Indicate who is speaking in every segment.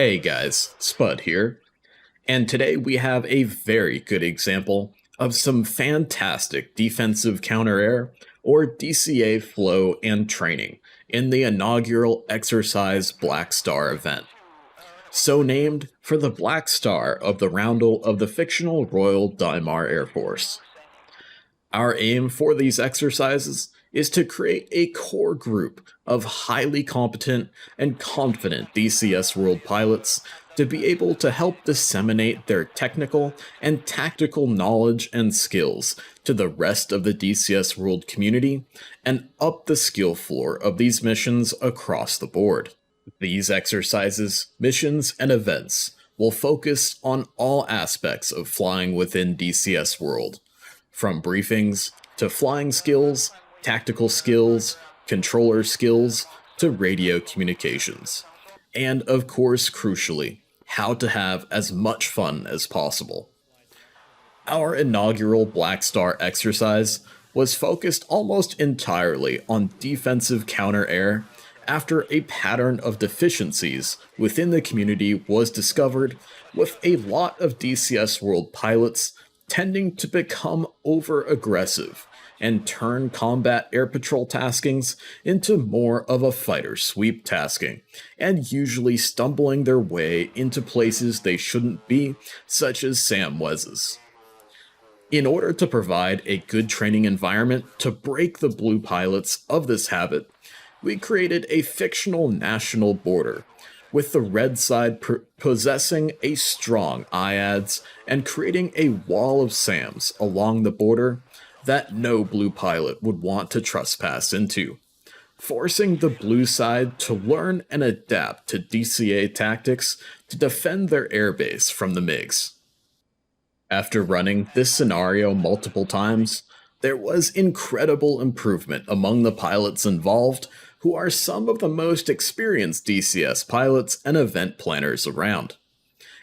Speaker 1: Hey guys, Spud here, and today we have a very good example of some fantastic defensive counter-air, or DCA Flow and Training, in the inaugural Exercise Black Star event. So named for the Black Star of the roundel of the fictional Royal Dhimar Air Force. Our aim for these exercises is to create a core group of highly competent and confident DCS World pilots to be able to help disseminate their technical and tactical knowledge and skills to the rest of the DCS World community and up the skill floor of these missions across the board. These exercises, missions, and events will focus on all aspects of flying within DCS World, from briefings to flying skills, tactical skills, controller skills, to radio communications. And of course, crucially, how to have as much fun as possible. Our inaugural Black Star exercise was focused almost entirely on defensive counter-air after a pattern of deficiencies within the community was discovered, with a lot of DCS World pilots tending to become over-aggressive and turn Combat Air Patrol Taskings into more of a fighter sweep tasking, and usually stumbling their way into places they shouldn't be, such as SAM WEZs. In order to provide a good training environment to break the blue pilots of this habit, we created a fictional national border, with the red side possessing a strong IADS and creating a wall of SAMs along the border that no blue pilot would want to trespass into, forcing the blue side to learn and adapt to DCA tactics to defend their airbase from the MiGs. After running this scenario multiple times, there was incredible improvement among the pilots involved, who are some of the most experienced DCS pilots and event planners around.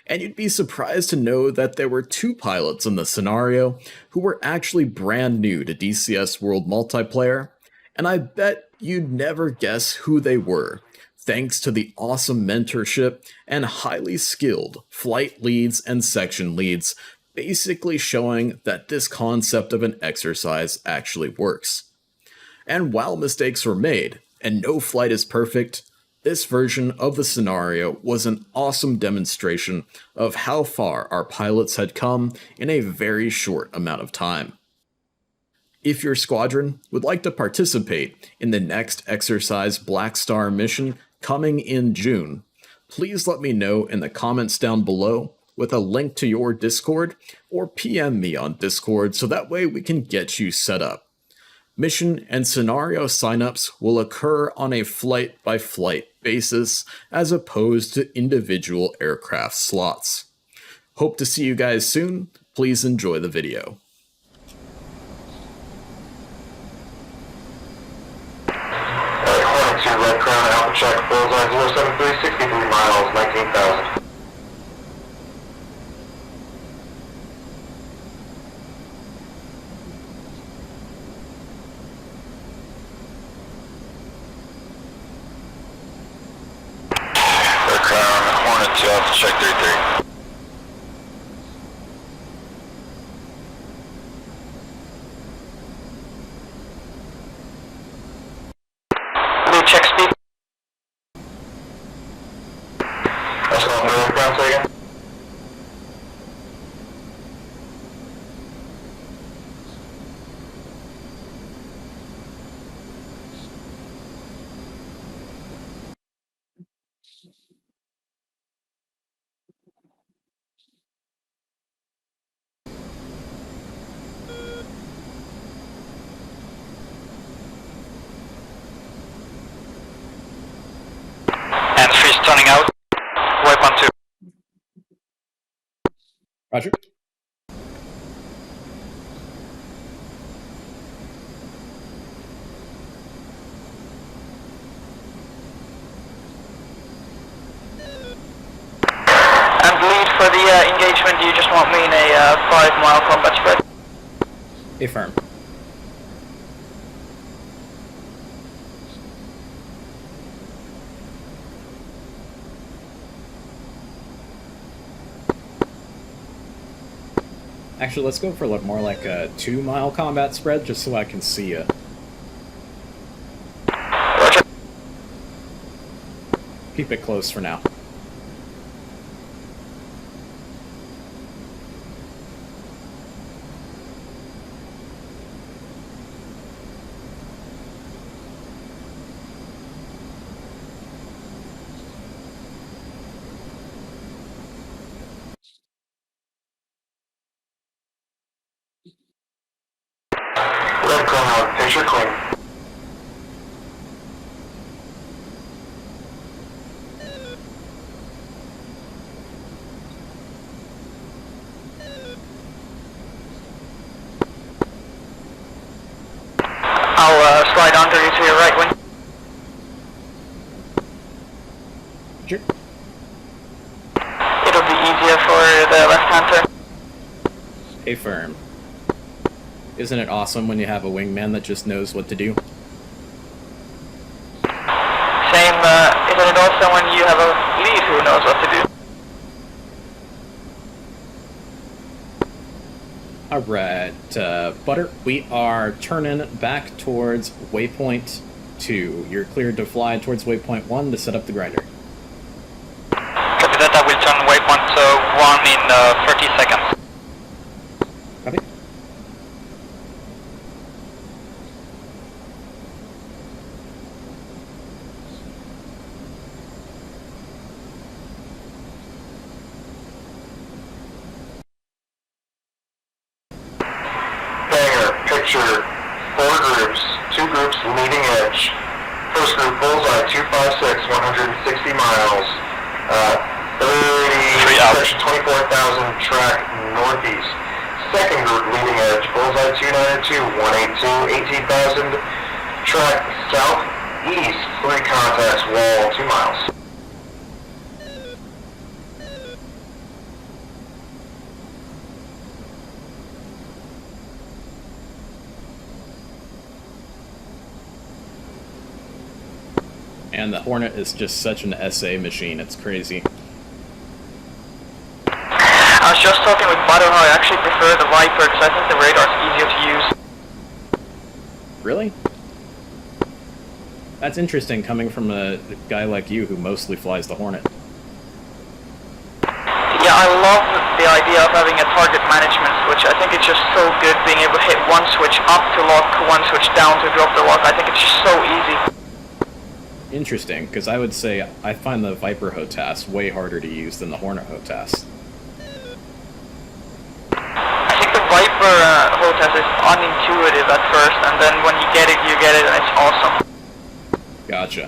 Speaker 1: And you'd be surprised to know that there were 2 pilots in the scenario who were actually brand new to DCS World multiplayer, and I bet you'd never guess who they were, thanks to the awesome mentorship and highly skilled flight leads and section leads, basically showing that this concept of an exercise actually works. And while mistakes were made, and no flight is perfect, this version of the scenario was an awesome demonstration of how far our pilots had come in a very short amount of time. If your squadron would like to participate in the next Exercise Black Star mission coming in June, please let me know in the comments down below with a link to your Discord, or PM me on Discord so that way we can get you set up. Mission and scenario signups will occur on a flight-by-flight basis as opposed to individual aircraft slots. Hope to see you guys soon. Please enjoy the video.
Speaker 2: Hornet 2, Red Crown, Alpha Check, bullseye 073, 63 miles, 19,000. Check 33. Blue check speed. That's all the ground again. And freeze turning out. Wipe on 2.
Speaker 1: Roger.
Speaker 3: And lead for the engagement, do you just want me in a 5-mile combat spread?
Speaker 1: Affirm. Actually, let's go for more like a 2-mile combat spread, just so I can see you.
Speaker 3: Roger.
Speaker 1: Keep it close for now.
Speaker 2: Red Chrono, picture clean.
Speaker 3: I'll slide under you to your right wing.
Speaker 1: Sure.
Speaker 3: It'll be easier for the left-hand turn.
Speaker 1: Hey, firm. Isn't it awesome when you have a wingman that just knows what to do?
Speaker 3: Same, isn't it also when you have a lead who knows what to do?
Speaker 1: Alright, Butter, we are turning back towards waypoint 2. You're cleared to fly towards waypoint 1 to set up the grinder.
Speaker 3: Copy that, I will turn waypoint 1 in 30 seconds.
Speaker 1: Copy.
Speaker 2: Picture 4 groups, 2 groups leading edge. First group bullseye 256, 160 miles, 30 section 24,000 track northeast. Second group leading edge, bullseye 292, 182, 18,000 track southeast. 3 contacts, wall 2 miles.
Speaker 1: And the Hornet is just such an SA machine, it's crazy.
Speaker 3: I was just talking with Butter how I actually prefer the Viper because I think the radar's easier to use.
Speaker 1: Really? That's interesting coming from a guy like you who mostly flies the Hornet.
Speaker 3: Yeah, I love the idea of having a target management switch. I think it's just so good being able to hit one switch up to lock, one switch down to drop the lock. I think it's just so easy.
Speaker 1: Interesting, because I would say I find the Viper HOTAS way harder to use than the Hornet HOTAS.
Speaker 3: I think the Viper HOTAS is unintuitive at first, and then when you get it, and it's awesome.
Speaker 1: Gotcha.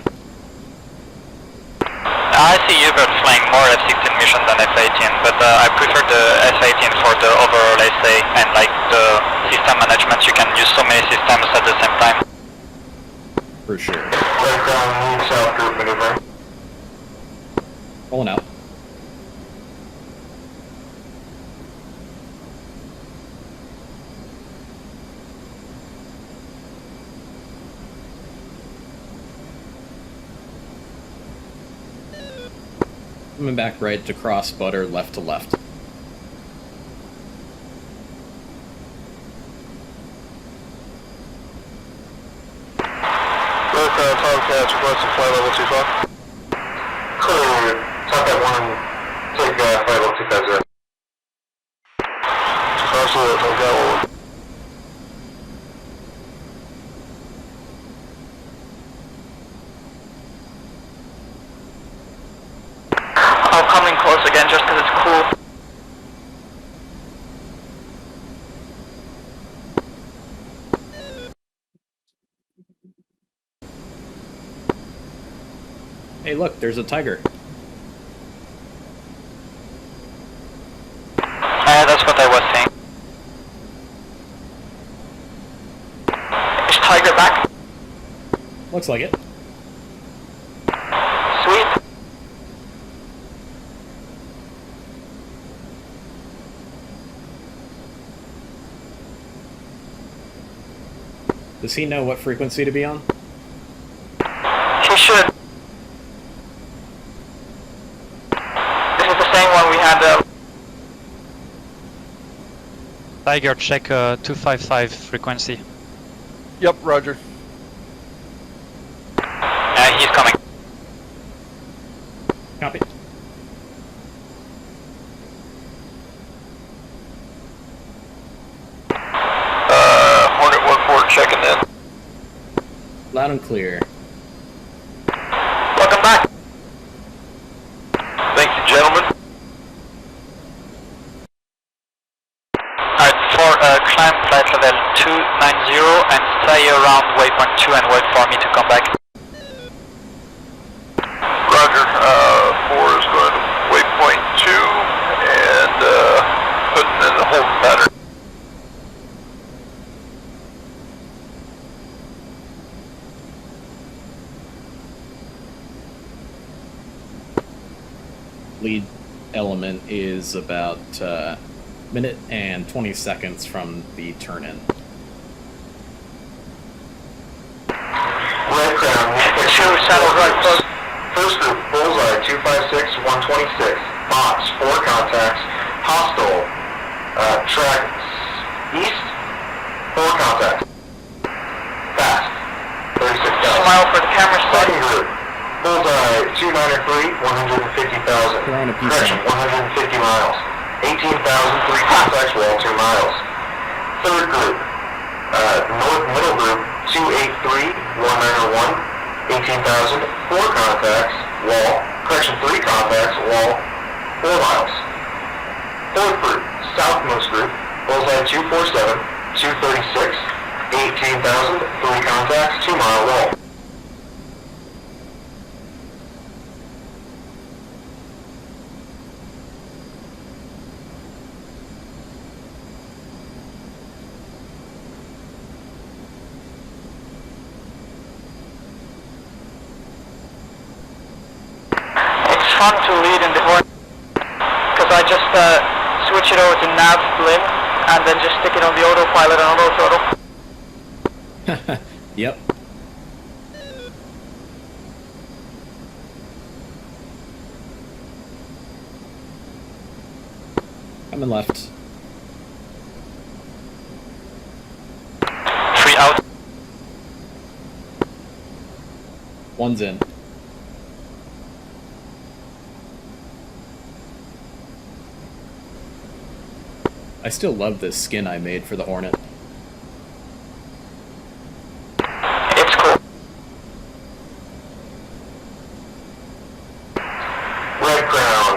Speaker 3: I see you guys flying more F-16 mission than F-18, but I prefer the F-18 for the overall SA and like the system management. You can use so many systems at the same time.
Speaker 1: For sure.
Speaker 2: Red Crown, lead south group maneuver.
Speaker 1: Pulling out. Coming back right to cross Butter, left to left.
Speaker 2: Tomcats requesting flight level 25. Clear. Tomcat 1, take flight level 250. 250, Tomcat 1.
Speaker 3: I'll come in close again just because it's cool.
Speaker 1: Hey look, there's a Tiger.
Speaker 3: That's what I was saying. Is Tiger back?
Speaker 1: Looks like it.
Speaker 3: Sweet.
Speaker 1: Does he know what frequency to be on?
Speaker 3: He should. This is the same one we had.
Speaker 4: Tiger, check 255 frequency.
Speaker 5: Yep, roger.
Speaker 3: He's coming.
Speaker 1: Copy.
Speaker 5: Hornet 1-4 checking in.
Speaker 1: Loud and clear.
Speaker 3: Welcome back.
Speaker 5: Thank you, gentlemen.
Speaker 3: Alright, for climb flight level 290 and stay around waypoint 2 and wait for me to come back.
Speaker 5: Roger. 4 is going to waypoint 2 and putting in the holding pattern.
Speaker 1: Lead element is about minute and 20 seconds from the turn-in.
Speaker 2: Red Crown,
Speaker 3: Two saddle right close.
Speaker 2: First group, Bullseye 256, 126. Box, 4 contacts. Hostile, track east, 4 contacts. Fast, 36,000.
Speaker 3: Smile for the camera side.
Speaker 2: Second group, Bullseye 293, 150,000.
Speaker 1: They're on a piece
Speaker 2: Correction,
Speaker 1: now.
Speaker 2: 150 miles. 18,000, 3 contacts, wall 2 miles. Third group, North Middle Group 283, 191, 18,000, 4 contacts, wall, correction, 3 contacts, wall 4 miles. Fourth group, Southmost Group, Bullseye 247, 236, 18,000, 3 contacts, 2 mile wall.
Speaker 3: It's fun to lead in the Hornet because I just switch it over to nav blim and then just stick it on the autopilot and auto throttle.
Speaker 1: Yep. Coming left.
Speaker 3: 3 out.
Speaker 1: One's in. I still love this skin I made for the Hornet.
Speaker 3: It's cool.
Speaker 2: Red Crown,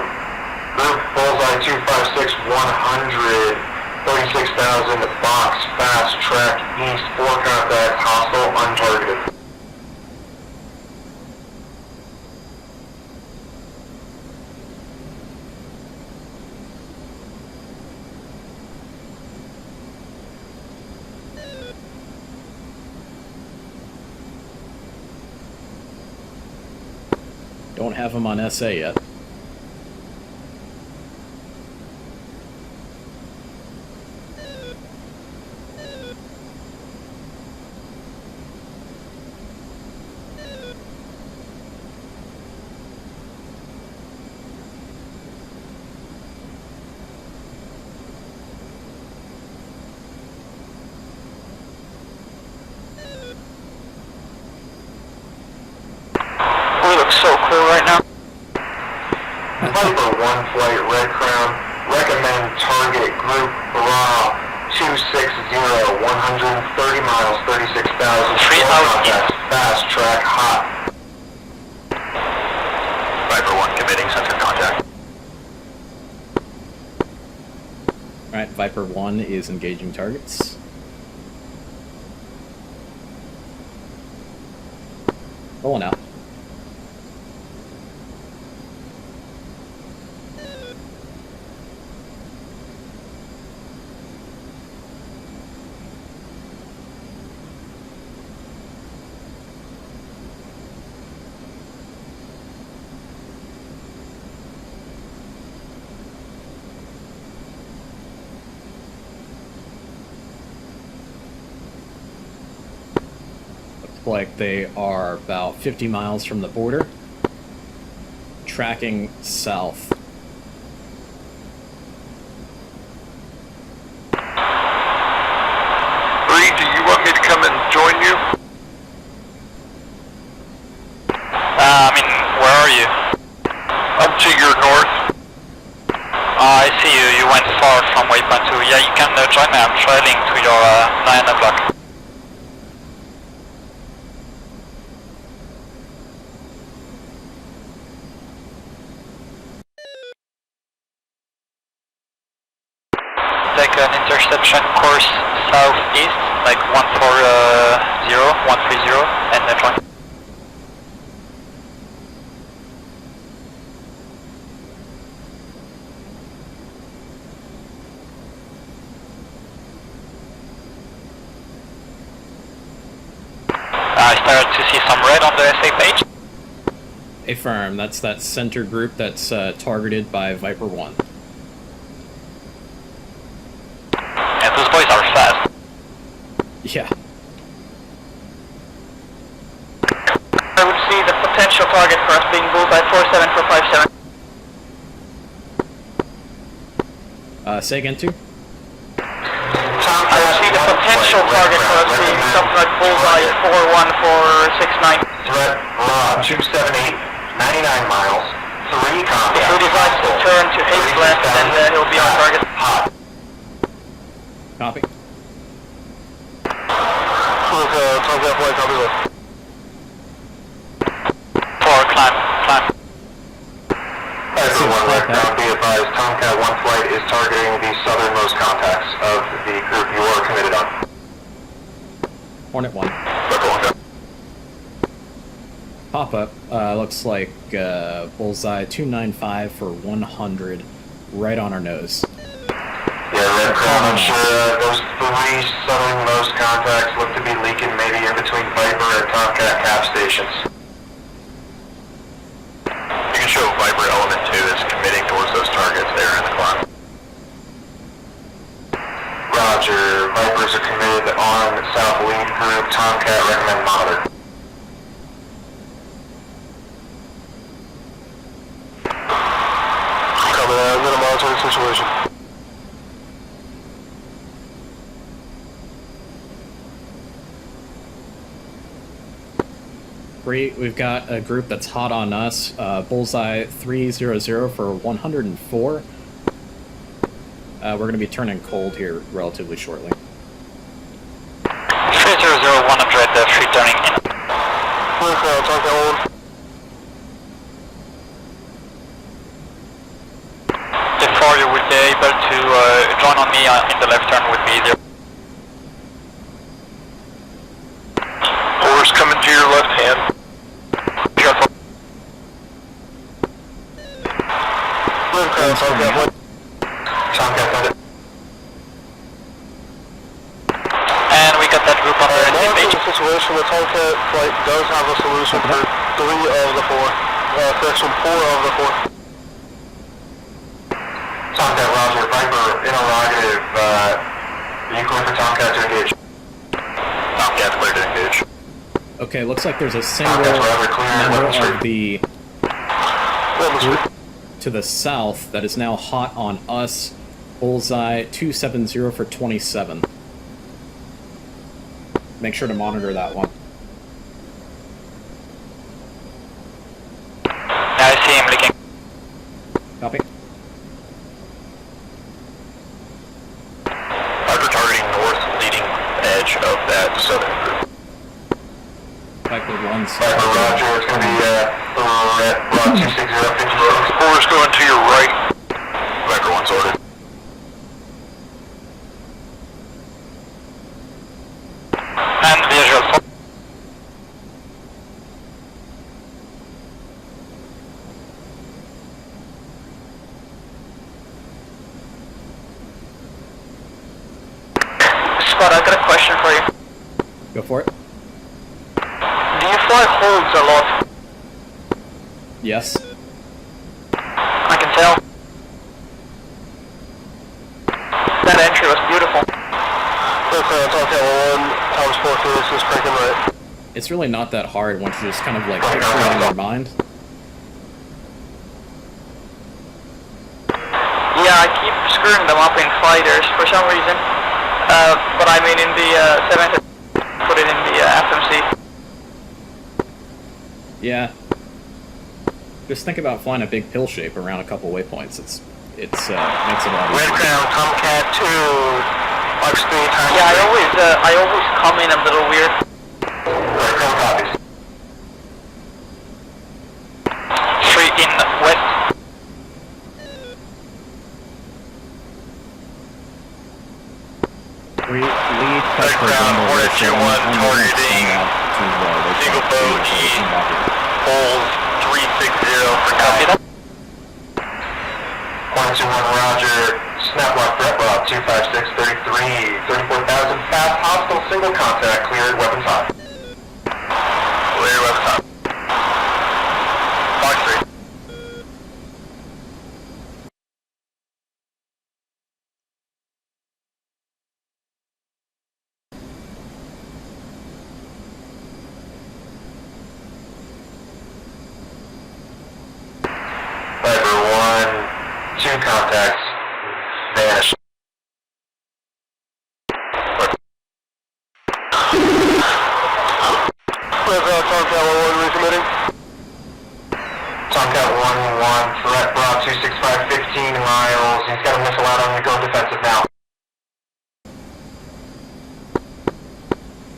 Speaker 2: Group Bullseye 256, 100, 36,000, box, fast, track, east, 4 contacts, hostile, untargeted.
Speaker 1: Don't have him on SA yet.
Speaker 3: We look so cool right now.
Speaker 2: Viper 1 flight, Red Crown, recommend target Group Bra 260, 130 miles, 36,000,
Speaker 3: 3
Speaker 2: 4
Speaker 3: out.
Speaker 2: contacts, fast, track, hot.
Speaker 5: Viper 1 committing sensor contact.
Speaker 1: Alright, Viper 1 is engaging targets. Rolling out. Like they are about 50 miles from the border, tracking south.
Speaker 5: join you?
Speaker 3: Where are you?
Speaker 5: I'm to your north.
Speaker 3: I see you. You went far from waypoint 2. Yeah, you can join me. I'm trailing to your 9 o'clock. Take an interception course southeast, like 130, 130, and then join. I started to see some red on the SA page.
Speaker 1: Affirm, that's that center group that's targeted by Viper 1.
Speaker 3: And those boys are fast.
Speaker 1: Yeah.
Speaker 6: I would see the potential target for us being bullseye 47457.
Speaker 1: Say again, 2?
Speaker 6: I would see the potential target for us being something like bullseye 41469.
Speaker 2: Threat raw 278, 99 miles, 3 contacts.
Speaker 6: If he decides to turn to 8 left, then he'll be on target.
Speaker 2: Hot.
Speaker 1: Copy.
Speaker 5: Tomcat flight, copy that.
Speaker 3: 4, climb.
Speaker 2: Everyone, right now, be advised, Tomcat 1 flight is targeting the southernmost contacts of the group you are committed on.
Speaker 1: Hornet 1. Pop-up, looks like bullseye 295 for 100, right on our nose.
Speaker 2: Yeah, Red Crown, I'm sure those 3 southernmost contacts look to be leaking maybe in between Viper and Tomcat cap stations. You can show Viper Element 2 is committing towards those targets there in the climb. Roger, Vipers are committed on South Lead Group, Tomcat recommend monitor. Copy that, I'm gonna monitor the situation.
Speaker 1: Great, we've got a group that's hot on us. Bullseye 300 for 104. We're going to be turning cold here relatively shortly.
Speaker 3: 300, 100, free turning in. Before you will be able to join on me in the left turn would be easier.
Speaker 5: Horse coming to your left hand.
Speaker 3: And we got that group on the SA page.
Speaker 5: Situation, the Tomcat flight does have a solution for 3 of the 4. Correction, 4 of the 4.
Speaker 2: Tomcat, Roger, Viper, interrogative, are you clear for Tomcat to engage? Tomcat clear to engage.
Speaker 1: Okay, looks like there's a single member of the group to the south that is now hot on us. Bullseye 270 for 27. Make sure to monitor that one.
Speaker 3: I see him leaking.
Speaker 1: Copy.
Speaker 2: Viper targeting north leading edge of that southern group.
Speaker 1: Viper 1.
Speaker 2: Viper, Roger, it's going to be red, 26056.
Speaker 5: Horse going to your right.
Speaker 2: Viper 1's ordered.
Speaker 3: And visual.
Speaker 6: Spud, I've got a question for you.
Speaker 1: Go for it.
Speaker 6: Do you fly holds a lot?
Speaker 1: Yes.
Speaker 6: I can tell. That entry was beautiful.
Speaker 1: It's really not that hard once you just kind of like picture it in your mind.
Speaker 6: Yeah, I keep screwing them up in fighters for some reason. But I mean in the 7th put it in the FMC.
Speaker 1: Yeah. Just think about flying a big pill shape around a couple waypoints. It's makes it a lot
Speaker 2: Red
Speaker 1: easier.
Speaker 2: Crown, Tomcat 2, Fox 3 times.
Speaker 6: Yeah, I always come in a little weird.
Speaker 2: Red Crown copies.
Speaker 3: 3 in west.
Speaker 1: Lead
Speaker 2: Red Crown, Hornet 2-1, targeting single boat east, poles 360 for
Speaker 3: Copy that.
Speaker 2: Hornet 2-1, roger. Snaplock, threat log 256, 33, 34,000, fast, hostile, single contact, cleared, weapons hot. Cleared, weapons hot. Fox 3. Viper 1, 2 contacts, vanish. Tomcat 1-1 recommitting. Tomcat 1-1, threat brought 265, 15 miles. He's got a missile out on you, go defensive now.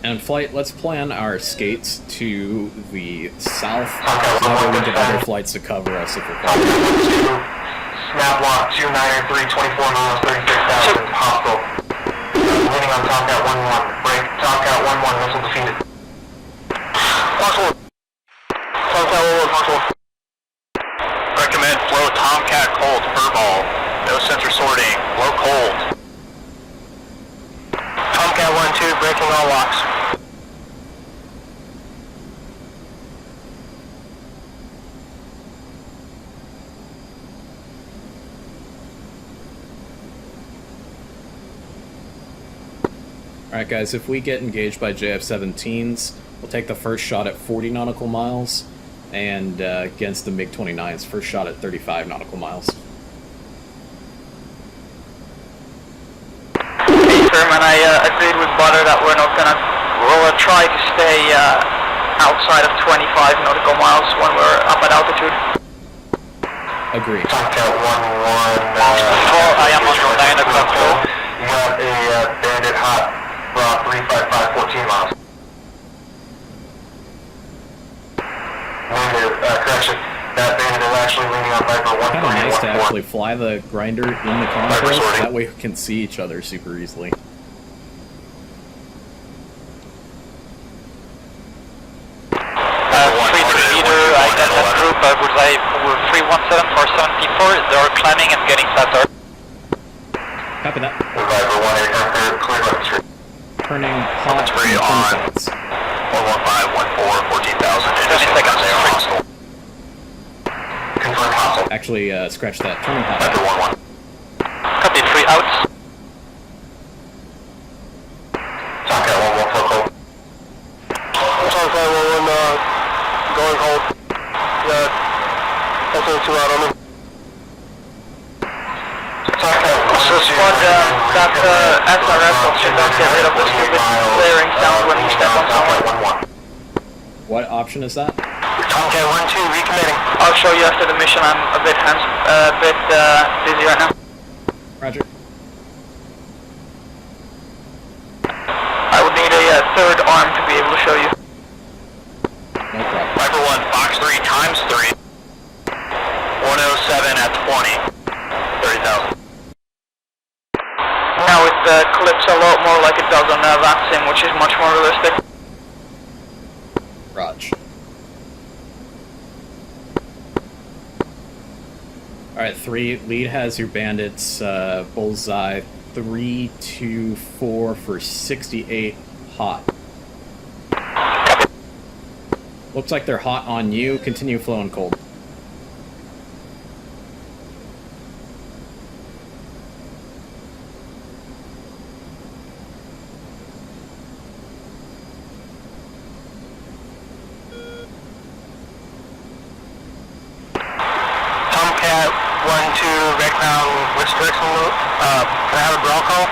Speaker 1: And flight, let's plan our skates to the south,
Speaker 2: Okay,
Speaker 1: so that we
Speaker 2: well,
Speaker 1: get other flights to cover us if we're
Speaker 2: Tomcat
Speaker 1: coming.
Speaker 2: 1-2, snap lock 293, 24 miles, 36,000, hostile. Leaning on Tomcat 1-1, break, Tomcat 1-1, missile defeated. Fox 1. Tomcat 1-1, Fox 1. Recommend flow Tomcat cold, furball. No sensor sorting, low cold. Tomcat 1-2, breaking all locks.
Speaker 1: Alright guys, if we get engaged by JF-17s, we'll take the first shot at 40 nautical miles, and against the MiG-29s, first shot at 35 nautical miles.
Speaker 6: Hey, Sherman, I agreed with Butter that we're not gonna. We'll try to stay outside of 25 nautical miles when we're up at altitude.
Speaker 1: Agreed.
Speaker 2: Tomcat 1-1.
Speaker 3: I am on your 9 o'clock flow.
Speaker 2: You got a bandit hot, brought 355, 14 miles. Correction, that bandit is actually leaning on Viper 1-3
Speaker 1: Kind of nice to
Speaker 2: and 1-4.
Speaker 1: actually fly the grinder in the cockpit, that way we can see each other super easily.
Speaker 3: I got that group, Bullseye 317 for 74, they're climbing and getting faster.
Speaker 1: Copy that.
Speaker 2: Viper 1-8, clear left street.
Speaker 1: Turning hot in 20 seconds.
Speaker 2: 115, 14, 14,000.
Speaker 3: 30 seconds.
Speaker 2: They are hostile. Confirm hostile.
Speaker 1: Actually, scratch that. Turning hot.
Speaker 2: Viper 1-1.
Speaker 3: Copy, 3 outs.
Speaker 2: Tomcat 1-1, full cold. Tomcat 1-1, going cold. Yeah, SO2 out on me.
Speaker 6: So Spud, that SRF option, don't get rid of the stupid blaring sound when you step on someone.
Speaker 1: What option is that?
Speaker 2: Tomcat 1-2, recommitting.
Speaker 6: I'll show you after the mission. I'm a bit busy right now.
Speaker 1: Roger.
Speaker 6: I would need a third arm to be able to show you.
Speaker 1: No problem.
Speaker 2: Viper 1, Fox 3 times 3. 107 at 20. 30,000.
Speaker 6: Now it clips a lot more like it does on VATSIM, which is much more realistic.
Speaker 1: Raj. Alright, 3. Lead has your bandits, bullseye 3, 2, 4 for 68 hot. Looks like they're hot on you. Continue flowing cold.
Speaker 2: Tomcat 1-2, background, which direction? Can I have a ground call?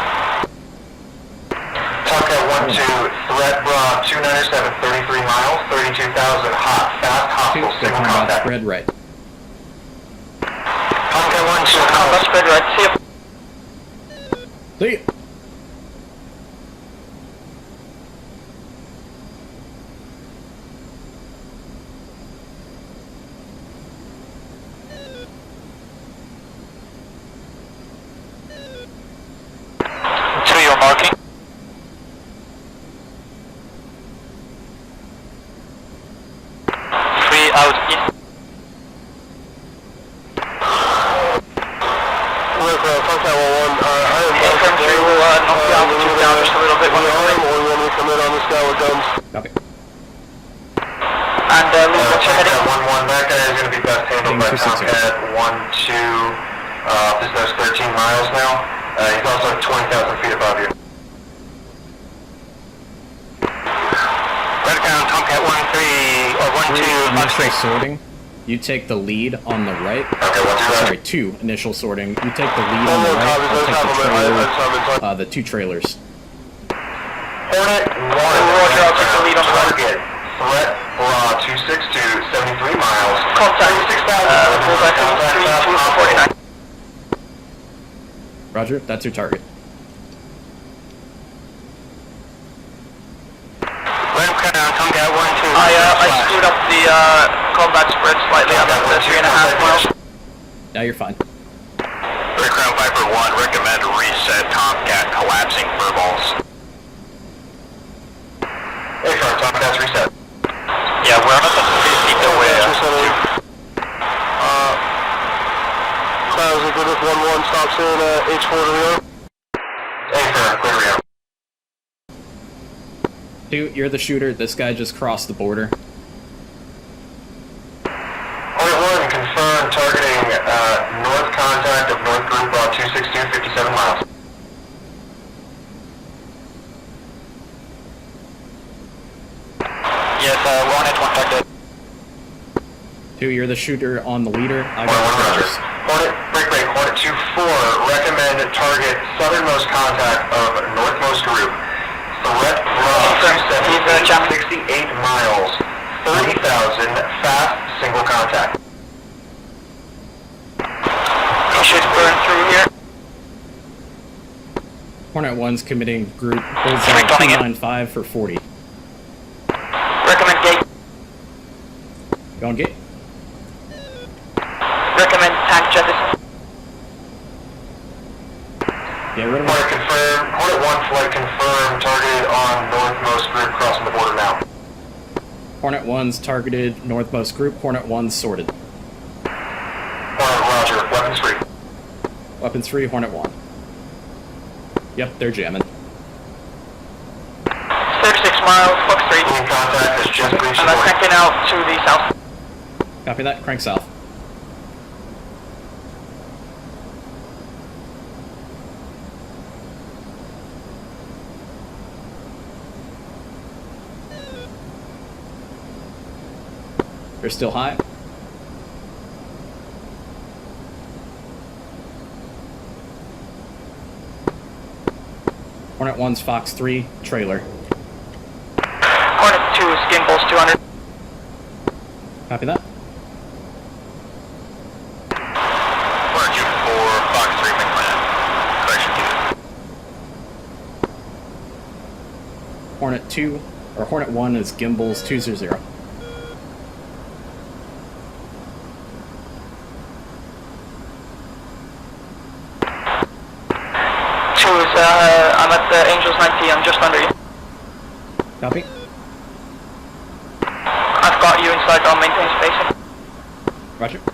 Speaker 2: Tomcat threat bra 297, 33 miles, 32,000 hot, fast,
Speaker 1: Two,
Speaker 2: hostile,
Speaker 1: go
Speaker 2: single
Speaker 1: combat
Speaker 2: contact.
Speaker 1: spread right.
Speaker 6: Tomcat 1, so combat spread right. See you.
Speaker 1: See ya.
Speaker 3: To your marking. Three out east.
Speaker 5: Tomcat 1-1,
Speaker 6: Infantry will knock the altitude down just a little bit when we come in.
Speaker 5: when we come in on this guy with guns.
Speaker 1: Copy.
Speaker 6: And Lee, what's your heading?
Speaker 2: Tomcat 1-1, that guy is going to be best handled by
Speaker 1: Heading 260.
Speaker 2: Tomcat 1-2, this goes 13 miles now. He's also 20,000 feet above you.
Speaker 6: Right down, Tomcat 1-3, or 1-2,
Speaker 1: Initial sorting. You take the lead on the right.
Speaker 2: Okay, 1-2,
Speaker 1: Sorry, 2 initial sorting. You take the lead on the right. I'll take the trailer, the 2 trailers.
Speaker 2: Hornet 1,
Speaker 6: Roger, I'll take the lead on the right.
Speaker 2: target, threat bra 262, 73 miles.
Speaker 6: Contact,
Speaker 2: 36,000,
Speaker 6: fullback
Speaker 2: contact,
Speaker 6: 3, 2, 49.
Speaker 1: Roger, that's your target.
Speaker 6: Tomcat 1-2. I screwed up the combat spread slightly. I'm at 3.5 miles.
Speaker 1: Now you're fine.
Speaker 5: Crown Viper 1, recommend reset Tomcat, collapsing furballs.
Speaker 2: Hey, Front, Tomcat's reset.
Speaker 3: Yeah, we're not at 3 feet away.
Speaker 5: Clouds, good with 1-1, stops in H4 to Rio.
Speaker 2: Hey, Front, clear Rio.
Speaker 1: 2, you're the shooter. This guy just crossed the border.
Speaker 2: Hornet 1, confirm targeting north contact of North Group bra 262, 57 miles.
Speaker 3: Yes, Hornet contacted.
Speaker 1: 2, you're the shooter on the leader. I got
Speaker 2: Hornet 1,
Speaker 1: the
Speaker 2: Roger.
Speaker 1: trailers.
Speaker 2: Hornet, break, Hornet 2-4, recommend target southernmost contact of northmost group. Threat bra 270, 68 miles, 30,000, fast, single contact.
Speaker 6: He should burn through here.
Speaker 1: Hornet 1's committing group bullseye
Speaker 3: Direct on again.
Speaker 1: 295 for 40.
Speaker 6: Recommend gate.
Speaker 1: Going gate.
Speaker 6: Recommend tank jettison.
Speaker 1: Get rid of
Speaker 2: Hornet
Speaker 1: it.
Speaker 2: confirm, Hornet 1 flight confirmed, targeted on northmost group crossing the border now.
Speaker 1: Hornet 1's targeted northmost group. Hornet 1's sorted.
Speaker 2: Hornet, Roger, weapons free.
Speaker 1: Weapons free, Hornet 1. Yep, they're jamming.
Speaker 6: 36 miles, Fox 3.
Speaker 2: Team contact has just reached
Speaker 6: And
Speaker 2: the
Speaker 6: I'm
Speaker 2: point.
Speaker 6: cranking out to the south.
Speaker 1: Copy that. Crank south. They're still high. Hornet 1's Fox 3, trailer.
Speaker 6: Hornet 2, Skimballs 200.
Speaker 1: Copy that.
Speaker 5: Hornet 2-4, Fox 3, McLean. Correction,
Speaker 1: Hornet 2, or Hornet 1 is Gimbals 200.
Speaker 6: I'm at the Angels 90, I'm just under you.
Speaker 1: Copy.
Speaker 6: I've got you inside, I'll maintain spacing.
Speaker 1: Roger.
Speaker 3: 3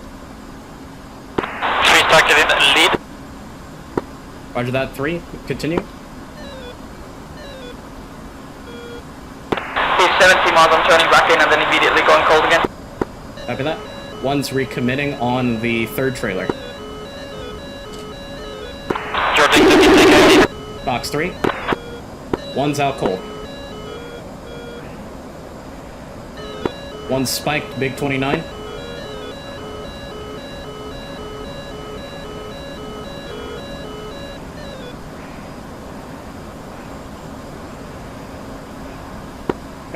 Speaker 3: targeted lead.
Speaker 1: Roger that. 3. Continue.
Speaker 6: He's 70 miles, I'm turning back in and then immediately going cold again.
Speaker 1: Copy that. 1's recommitting on the 3rd trailer.
Speaker 3: Jordan, the DCA.
Speaker 1: Fox 3. 1's out cold. 1's spiked, Big 29.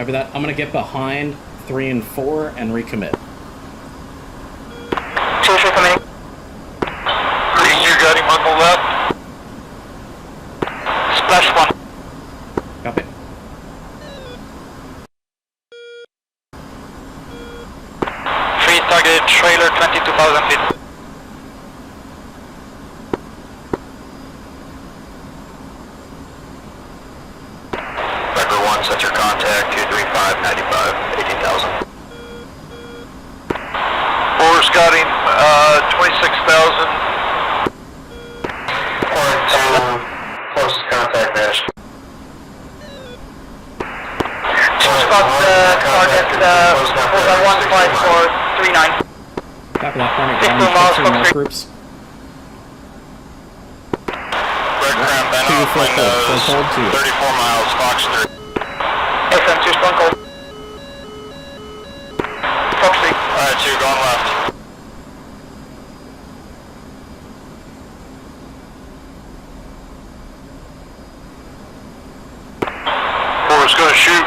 Speaker 1: Copy that. I'm going to get behind 3 and 4 and recommit.
Speaker 6: 2 is recommitting.
Speaker 5: Green, you got him on the left.
Speaker 6: Splash 1.
Speaker 1: Copy.
Speaker 3: Free target trailer 22,000 feet.
Speaker 2: Record 1, set your contact, 235, 95, 18,000.
Speaker 5: 4's got him, 26,000.
Speaker 2: Hornet 2, closest contact match.
Speaker 6: Spud target bullseye 15439.
Speaker 1: Copy that. Hornet
Speaker 6: 15
Speaker 1: down.
Speaker 6: miles,
Speaker 1: Two
Speaker 6: Fox
Speaker 1: more
Speaker 6: 3.
Speaker 1: groups.
Speaker 3: Breadcrumb, then
Speaker 1: 2
Speaker 3: off
Speaker 1: full
Speaker 3: wind
Speaker 1: hold. Full
Speaker 3: nose,
Speaker 1: hold 2.
Speaker 3: 34 miles, Fox 3.
Speaker 6: FM 2 spawn call. Fox 3.
Speaker 3: Alright, 2 going left.
Speaker 5: Four's gonna shoot.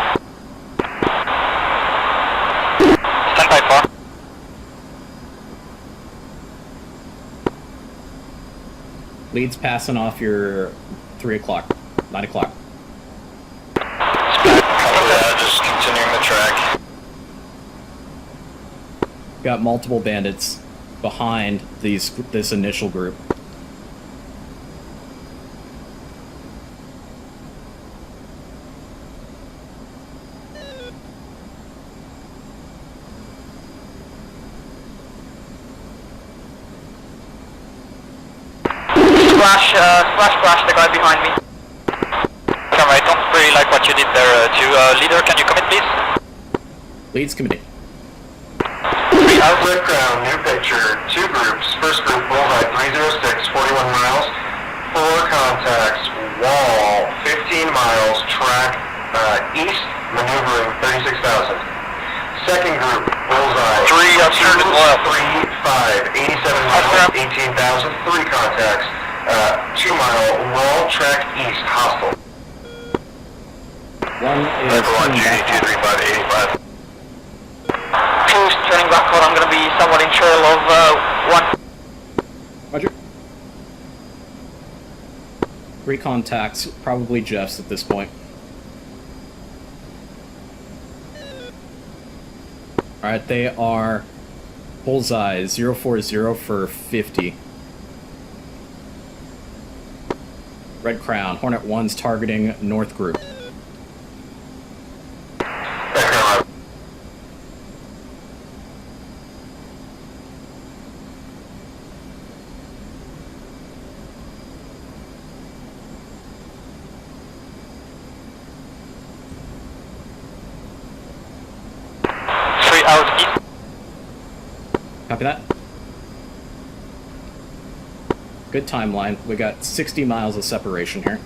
Speaker 3: Stand by 4.
Speaker 1: Lead's passing off your 3 o'clock, 9 o'clock.
Speaker 3: Copy that, just continuing the track.
Speaker 1: Got multiple bandits behind this initial group.
Speaker 6: Splash, the guy behind me.
Speaker 3: I don't really like what you did there. Leader, can you commit please?
Speaker 1: Lead's committing.
Speaker 2: Outlet ground, new picture, 2 groups. First group, bullseye 306, 41 miles. 4 contacts, wall, 15 miles, track east, maneuvering 36,000. Second group, bullseye
Speaker 5: 3, I'm turning left.
Speaker 2: 3, 5, 87 miles, 18,000. 3 contacts, 2 mile, wall, track east, hostile.
Speaker 1: 1 is
Speaker 2: Record 1,
Speaker 1: coming
Speaker 2: GD
Speaker 1: back.
Speaker 2: 235, 85.
Speaker 6: 2's turning back out. I'm gonna be somewhat in trail of 1.
Speaker 1: Roger. 3 contacts, probably Jeff's at this point. Alright, they are bullseye 040 for 50. Red Crown, Hornet 1's targeting North Group.
Speaker 2: Background.
Speaker 3: Out east.
Speaker 1: Copy that. Good timeline. We got 60 miles of separation here.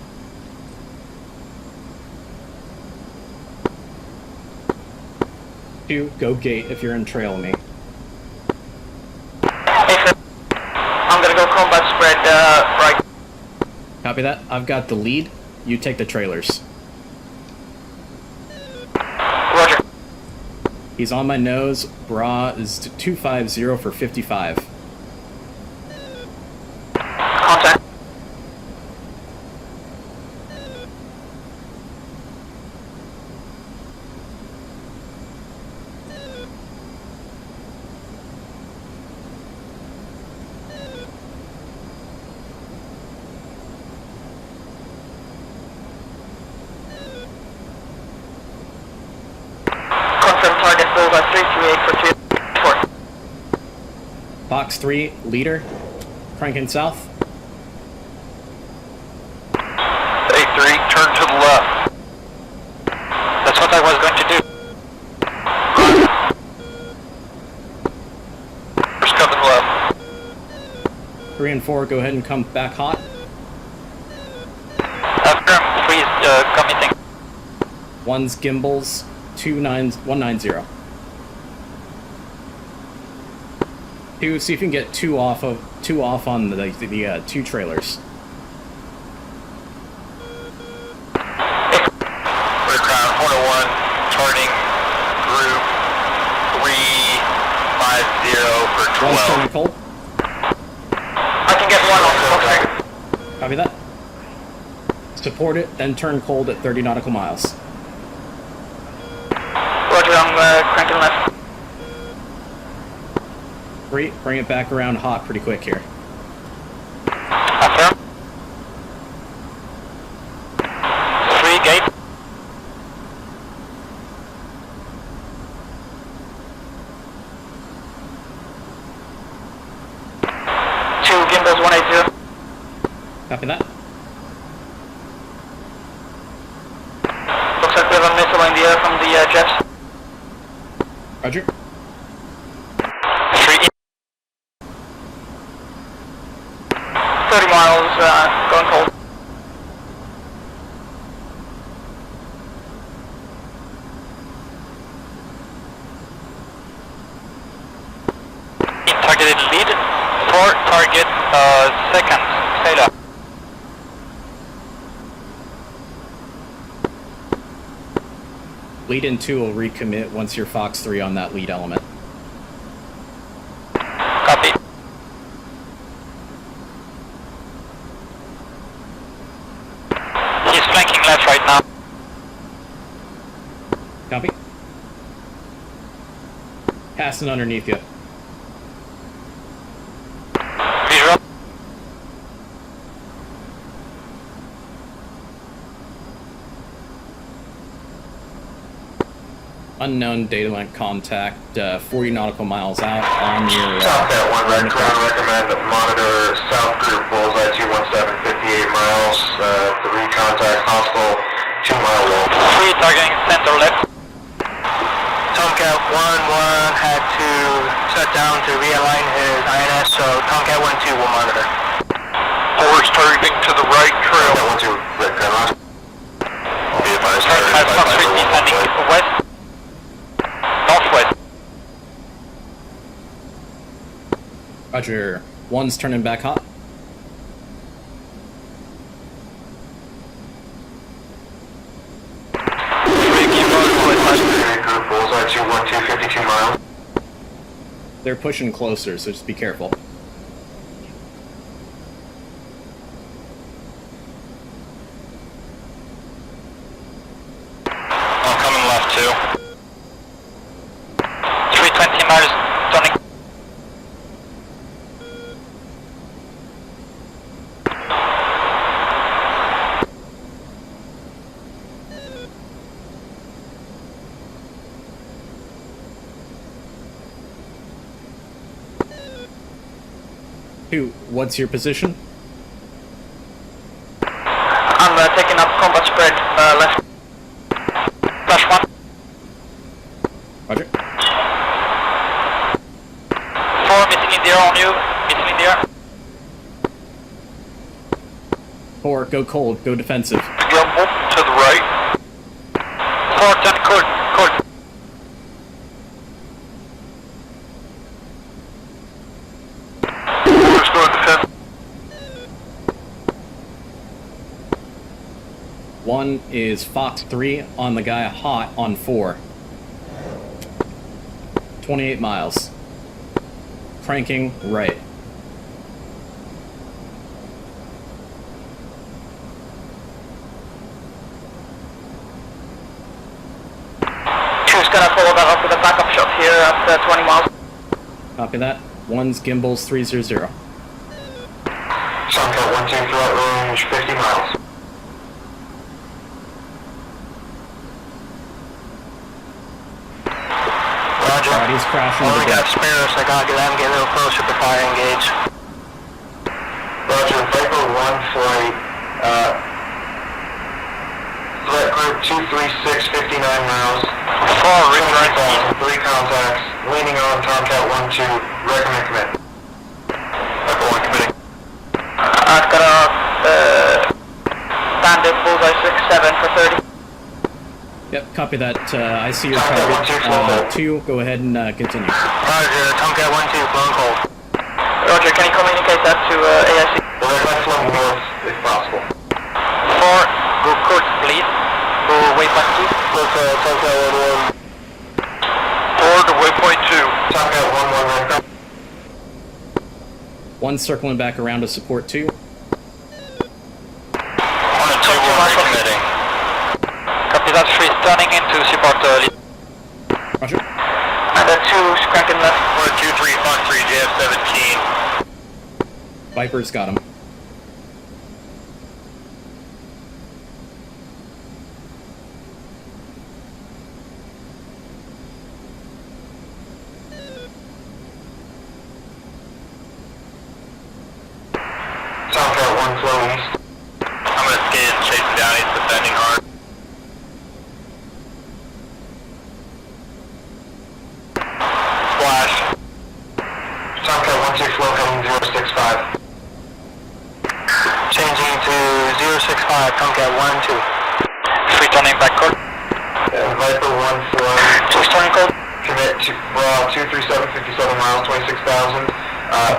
Speaker 1: Two, go gate if you're in trail of me.
Speaker 6: I'm gonna go combat spread right.
Speaker 1: Copy that. I've got the lead. You take the trailers.
Speaker 6: Roger.
Speaker 1: He's on my nose. Bra is 250 for 55.
Speaker 6: Contact. Confirm target bullseye 338 for 2.
Speaker 1: Box 3, leader. Cranking south.
Speaker 5: A3, turn to the left.
Speaker 3: That's what I was going to do.
Speaker 5: First coming left.
Speaker 1: 3 and 4, go ahead and come back hot.
Speaker 3: Affirm, 3 is committing.
Speaker 1: 1's gimbals, 190. 2, see if you can get two off on the 2 trailers.
Speaker 3: Red Crown, Hornet 1, turning
Speaker 1: One's turning cold.
Speaker 6: I can get one on Fox.
Speaker 1: Copy that. Support it, then turn cold at 30 nautical miles.
Speaker 6: Roger, I'm cranking left.
Speaker 1: 3, bring it back around hot pretty quick here.
Speaker 3: Affirm. 3, gate.
Speaker 6: Two gimbals, 180.
Speaker 1: Copy that.
Speaker 6: Looks like we have a missile in the air from the jets.
Speaker 1: Roger.
Speaker 3: 3,
Speaker 6: 30 miles, going cold.
Speaker 3: targeted lead. 4, target second. Sailor.
Speaker 1: Lead in 2 will recommit once you're Fox 3 on that lead element.
Speaker 3: Copy. He's flanking left right now.
Speaker 1: Copy. Passing underneath you.
Speaker 3: Visual.
Speaker 1: Unknown data link contact 40 nautical miles out on your
Speaker 2: Southcat 1 red crown, recommend monitor south group bullseye 217, 58 miles, 3 contact hostile, 2 mile wall.
Speaker 3: 3, targeting center left.
Speaker 6: Tomcat 1-1 had to shut down to realign his INS, so Tomcat 1-2 will monitor.
Speaker 5: 4 is targeting to the right trail.
Speaker 2: Tomcat 1-2 red crown. Be advised,
Speaker 3: Target 5 Fox 3 descending west. Northwest.
Speaker 1: Roger. 1's turning back hot.
Speaker 2: Group bullseye 212, 52 miles.
Speaker 1: They're pushing closer, so just be careful.
Speaker 3: I'm coming left too. 320 miles, turning.
Speaker 1: Two, what's your position?
Speaker 6: I'm taking up combat spread, left. Flash 1.
Speaker 1: Roger.
Speaker 3: 4, missing in the air on you. Missing in the air.
Speaker 1: 4, go cold, go defensive.
Speaker 5: Gimbal to the right.
Speaker 3: 4, turn cold. Cold.
Speaker 5: Four is going to defend.
Speaker 1: 1 is Fox 3 on the guy hot on 4. 28 miles. Cranking right.
Speaker 6: Two's gonna follow that up with a backup shot here at 20 miles.
Speaker 1: Copy that. 1's gimbals 300.
Speaker 2: Tomcat 1-2 throughout range 50 miles.
Speaker 6: Roger.
Speaker 1: Alright, he's crashing
Speaker 6: Only
Speaker 1: to
Speaker 6: got
Speaker 1: death.
Speaker 6: spares, I gotta let him get a little closer to fire engage.
Speaker 2: Roger, Viper 1 flight, threat group 236, 59 miles.
Speaker 3: 4, ring right.
Speaker 2: 3 contacts, leaning on Tomcat 1-2, recommend commit.
Speaker 5: Viper 1 committing.
Speaker 6: I've got a bandit bullseye 6-7 for 30.
Speaker 1: Yep, copy that. I see your target. 2, go ahead and continue.
Speaker 6: Roger, Tomcat 1-2, blown cold. Roger, can you communicate that to AIC?
Speaker 2: Well, if I flow north, if possible.
Speaker 3: 4, go cold, please. Go waypoint 2.
Speaker 2: Look, Tomcat 1-1.
Speaker 5: 4 to waypoint 2.
Speaker 2: Tomcat 1-1 right now.
Speaker 1: One's circling back around to support 2.
Speaker 3: Hornet 2-1 recommitting. Copy that, 3 turning into support lead.
Speaker 1: Roger.
Speaker 6: And the 2 cranking left.
Speaker 2: Hornet 2-3, Fox 3, JF-17.
Speaker 1: Viper's got him.
Speaker 2: Tomcat 1 flow east. I'm gonna skid and chase him down, he's defending hard. Splash. Tomcat 1-2 flow heading 065.
Speaker 6: Changing to 065, Tomcat 1-2.
Speaker 3: 3 turning back call.
Speaker 2: And Viper 1 flow.
Speaker 6: 2 starting code.
Speaker 2: Commit to 237, 57 miles, 26,000.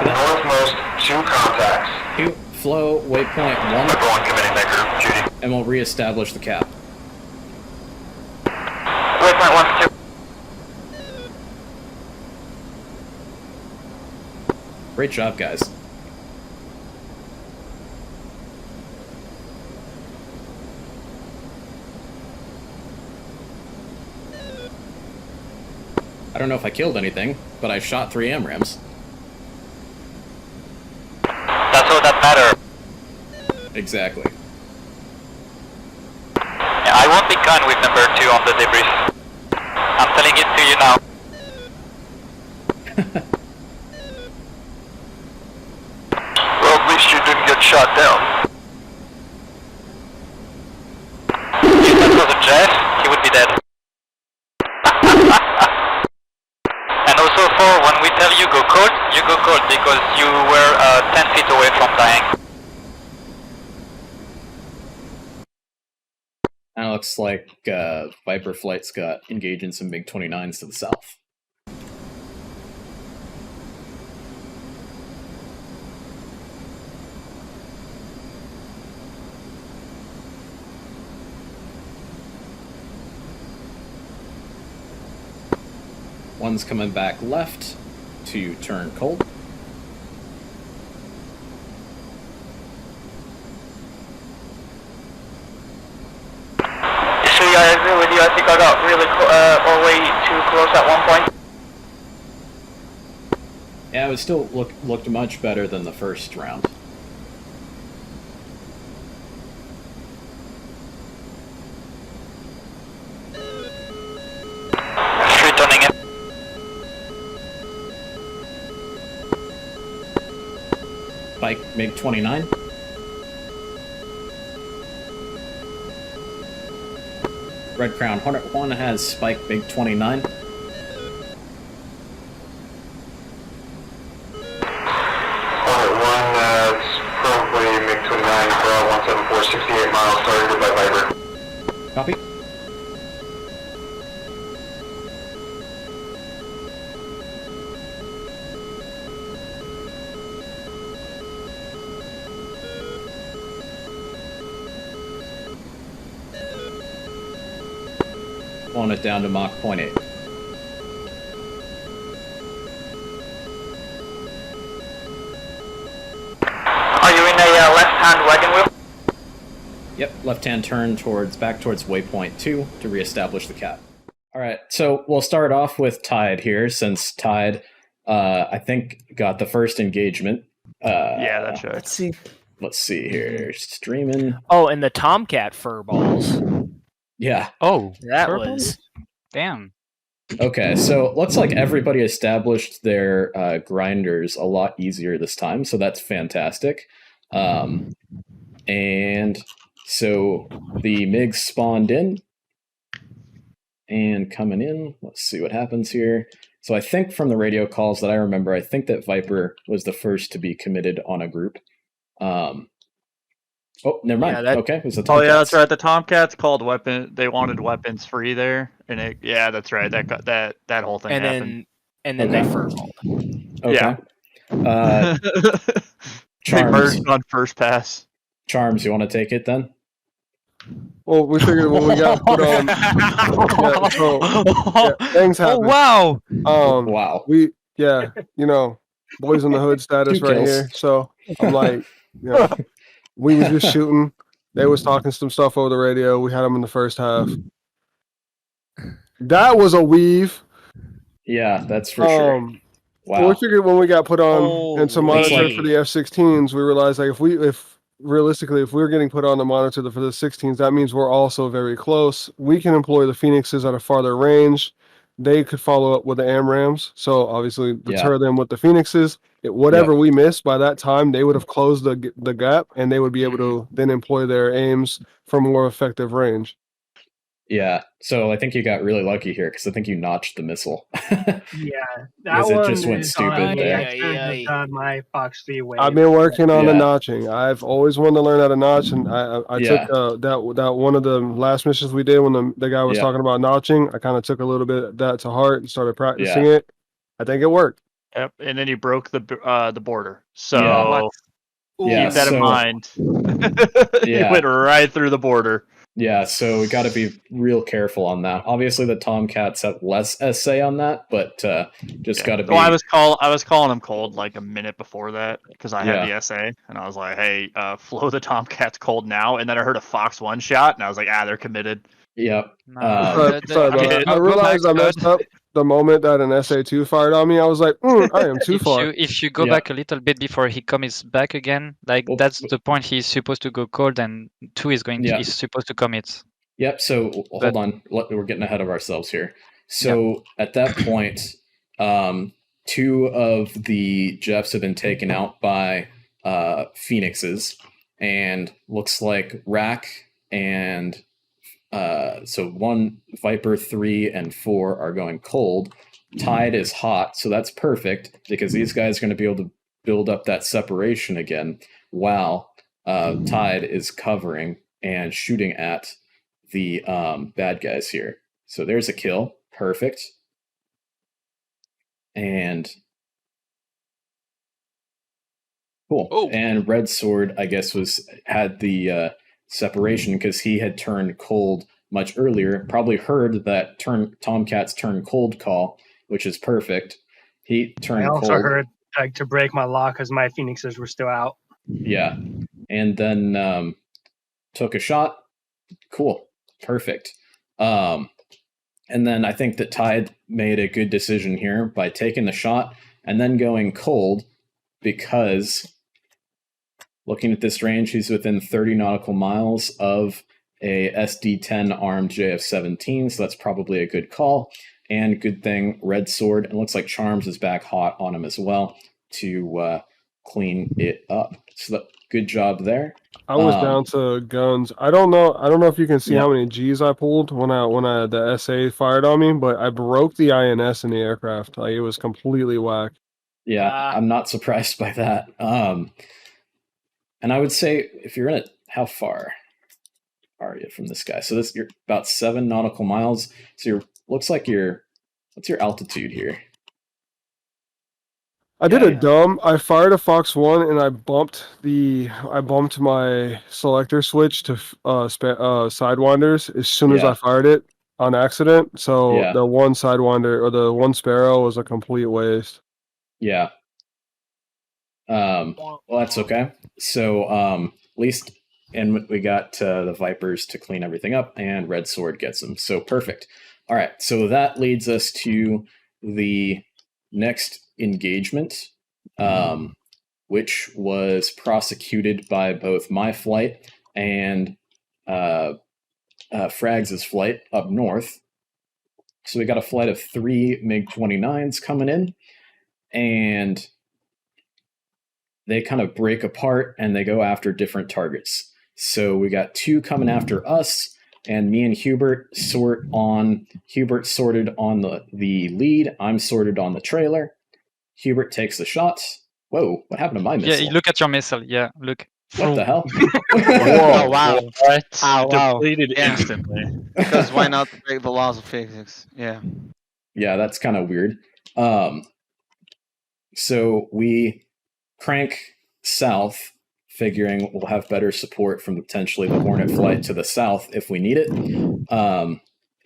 Speaker 2: Northmost 2 contacts.
Speaker 1: 2, flow, waypoint 1,
Speaker 2: Viper 1 committing that group, Judy.
Speaker 1: and we'll reestablish the cap.
Speaker 6: Waypoint 1 2.
Speaker 1: Great job, guys. I don't know if I killed anything, but I shot 3 AMRAAMs.
Speaker 3: That's all that matters.
Speaker 1: Exactly.
Speaker 3: Yeah, I won't be kind with number 2 on the debrief. I'm telling it to you now.
Speaker 5: Well, at least you didn't get shot down.
Speaker 3: If that was a Jeff, he would be dead. And also for when we tell you go cold, you go cold because you were 10 feet away from dying.
Speaker 1: And it looks like Viper Flight's got engaged in some MiG-29s to the south. One's coming back left to turn cold.
Speaker 6: So yeah, I agree with you. I think I got really or way too close at one point.
Speaker 1: Yeah, it was still looked much better than the first round.
Speaker 3: Returning it.
Speaker 1: Spike MiG-29. Red Crown Hornet 1 has Spike MiG-29.
Speaker 2: Hornet 1, it's probably MiG-29 for 174, 68 miles, targeted by Viper.
Speaker 1: Copy. On it down to Mach 0.8.
Speaker 6: Are you in a left-hand wagon wheel?
Speaker 1: Yep, left-hand turn back towards waypoint 2 to reestablish the cap. All right, so we'll start off with Tide here, since Tide, I think, got the first engagement.
Speaker 7: Yeah, that's right.
Speaker 1: Let's see here. Streaming.
Speaker 7: Oh, and the Tomcat furballs.
Speaker 1: Yeah.
Speaker 4: Oh,
Speaker 7: That
Speaker 4: purple?
Speaker 7: was.
Speaker 4: Damn.
Speaker 1: Okay, so looks like everybody established their grinders a lot easier this time, so that's fantastic. And so the MiGs spawned in and coming in. Let's see what happens here. So I think from the radio calls that I remember, I think that Viper was the first to be committed on a group. Oh, never mind.
Speaker 7: Yeah,
Speaker 1: Okay, it was the
Speaker 8: Oh yeah, that's
Speaker 1: Tomcats.
Speaker 8: right. The Tomcats called weapon. They wanted weapons free there, and yeah, that's right. That whole thing
Speaker 7: And
Speaker 8: happened.
Speaker 7: then they furballed.
Speaker 1: Okay.
Speaker 8: Yeah. They
Speaker 1: Charms.
Speaker 8: merged on first pass.
Speaker 1: Charms, you want to take it then?
Speaker 9: Well, we figured when we got put on, yeah, so, things
Speaker 7: Oh
Speaker 9: happen.
Speaker 7: wow!
Speaker 1: Wow.
Speaker 9: We, you know, boys in the hood status
Speaker 1: 2
Speaker 9: right
Speaker 1: kills.
Speaker 9: here. So I'm like, we was just shooting. They was talking some stuff over the radio. We had them in the first half. That was a weave.
Speaker 1: Yeah, that's for sure.
Speaker 9: Well, we figured when we got put on and some monitor
Speaker 7: Holy.
Speaker 9: for the F-16s, we realized like if realistically if we're getting put on the monitor for the 16s, that means we're also very close. We can employ the Phoenixes at a farther range. They could follow up with the AMRAAMs, so obviously deter them with the Phoenixes. Whatever we missed by that time, they would have closed the gap, and they would be able to then employ their aims for more effective range.
Speaker 1: Yeah, so I think you got really lucky here because I think you notched the missile.
Speaker 10: Yeah, that
Speaker 1: Because it
Speaker 10: one
Speaker 1: just went
Speaker 10: is
Speaker 1: stupid
Speaker 10: on
Speaker 1: there.
Speaker 10: the my Fox 3 wave.
Speaker 9: I've been working on the
Speaker 1: Yeah.
Speaker 9: notching. I've always wanted to learn how to notch, and I
Speaker 1: Yeah.
Speaker 9: took that one of the last missions we did when the guy was
Speaker 1: Yeah.
Speaker 9: talking about notching. I kind of took a little bit of that to heart and started practicing it. I think it worked.
Speaker 8: Yep, and then you broke the border. So
Speaker 1: Yeah,
Speaker 8: keep that in
Speaker 1: so-
Speaker 8: mind.
Speaker 1: Yeah.
Speaker 8: It went right through the border.
Speaker 1: Yeah, so we got to be real careful on that. Obviously, the Tomcats have less SA on that, but just got to be.
Speaker 8: Well, I was calling them cold like a minute before that because I had the SA, and I was like, "Hey, flow the Tomcats cold now." And then I heard a Fox 1 shot, and I was like, "Ah, they're committed."
Speaker 1: Yep.
Speaker 9: Sorry about that. I realized I messed up the moment that an SA2 fired on me. I was like, I am too far.
Speaker 4: If you go back a little bit before he comes back again, like that's the point he's supposed to go cold, and 2 is going to is supposed to commit.
Speaker 1: Yep. So hold on, we're getting ahead of ourselves here. So at that point, 2 of the Jeffs have been taken out by Phoenixes, and looks like Rack and so 1 Viper 3 and 4 are going cold. Tide is hot, so that's perfect because these guys are going to be able to build up that separation again while Tide is covering and shooting at the bad guys here. So there's a kill. Perfect. And cool. Oh. And Red Sword, I guess, had the separation because he had turned cold much earlier. Probably heard that Tomcat's turn cold call, which is perfect. He turned cold.
Speaker 10: I also heard to break my lock because my Phoenixes were still out.
Speaker 1: Yeah. And then took a shot. Cool. Perfect. And then I think that Tide made a good decision here by taking the shot and then going cold because looking at this range, he's within 30 nautical miles of a SD-10 armed JF-17, so that's probably a good call. And good thing, Red Sword, and looks like Charms is back hot on him as well to clean it up. So good job there.
Speaker 9: I was down to guns. I don't know if you can see how many G's I pulled when the SA fired on me, but I broke the INS in the aircraft. Like it was completely whack.
Speaker 1: Yeah, I'm not surprised by that. And I would say if you're in it, how far are you from this guy? So you're about 7 nautical miles. So what's your altitude here?
Speaker 9: I did a dumb. I fired a Fox 1 and I bumped my selector switch to Sidewinders as soon as I fired it on accident. So the 1 Sidewinder or the 1 Sparrow was a complete waste.
Speaker 1: Yeah. Well, that's okay. So at least, and we got the Vipers to clean everything up, and Red Sword gets them. So perfect. All right. So that leads us to the next engagement, which was prosecuted by both my flight and Frags' flight up north. So we got a flight of 3 MiG-29s coming in, and they kind of break apart and they go after different targets. So we got 2 coming after us, and me and Hubert sorted on the lead. I'm sorted on the trailer. Hubert takes the shots. Whoa, what happened to my missile?
Speaker 4: Yeah, look at your missile. Yeah, look.
Speaker 1: What the hell?
Speaker 6: Oh, wow.
Speaker 8: What?
Speaker 6: Oh, wow.
Speaker 8: Depleted instantly.
Speaker 6: Because why not break the laws of physics? Yeah.
Speaker 1: Yeah, that's kind of weird. So we crank south, figuring we'll have better support from potentially the Hornet flight to the south if we need it.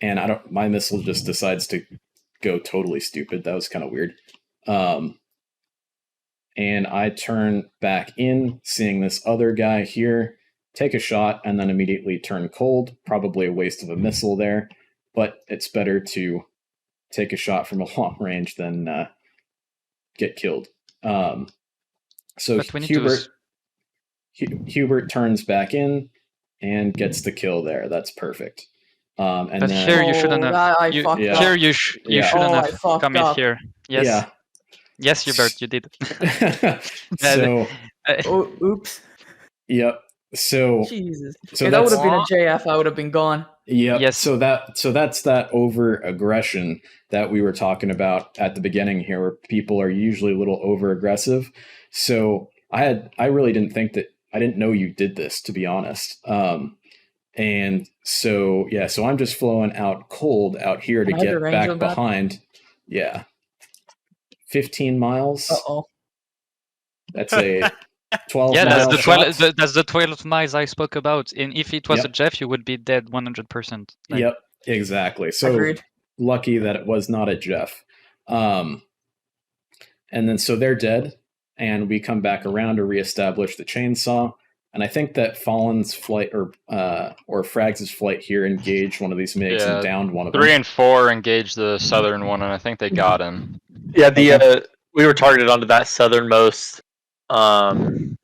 Speaker 1: And my missile just decides to go totally stupid. That was kind of weird. and I turn back in, seeing this other guy here, take a shot, and then immediately turn cold. Probably a waste of a missile there, but it's better to take a shot from a long range than get killed. So Hubert turns back in and gets the kill there. That's perfect. And
Speaker 4: but
Speaker 1: then,
Speaker 4: here you shouldn't have. Here you shouldn't have come in here. Yes.
Speaker 1: Yeah.
Speaker 4: Yes, Hubert, you did.
Speaker 1: So.
Speaker 11: Oops.
Speaker 1: Yep. So.
Speaker 11: Jesus.
Speaker 1: So
Speaker 11: if that would have been a JF, I would have been gone.
Speaker 1: Yep.
Speaker 4: Yes.
Speaker 1: So that's that over aggression that we were talking about at the beginning here, where people are usually a little over aggressive. So I really didn't think that, I didn't know you did this, to be honest. And so, yeah, so I'm just flowing out cold out here to get back behind. Yeah. 15 miles.
Speaker 11: Uh-oh.
Speaker 1: That's a 12
Speaker 4: yeah,
Speaker 1: mile
Speaker 4: that's the 12 miles I spoke about. And if it was a Jeff, you would be dead 100%. Like,
Speaker 1: yep, exactly. So
Speaker 11: agreed.
Speaker 1: Lucky that it was not a Jeff. And then so they're dead, and we come back around to reestablish the chainsaw. And I think that Fallen's flight or Frags' flight here engaged one of these MiGs and downed one of them.
Speaker 12: 3 and 4 engaged the southern one, and I think they got him.
Speaker 13: Yeah, we were targeted onto that southernmost target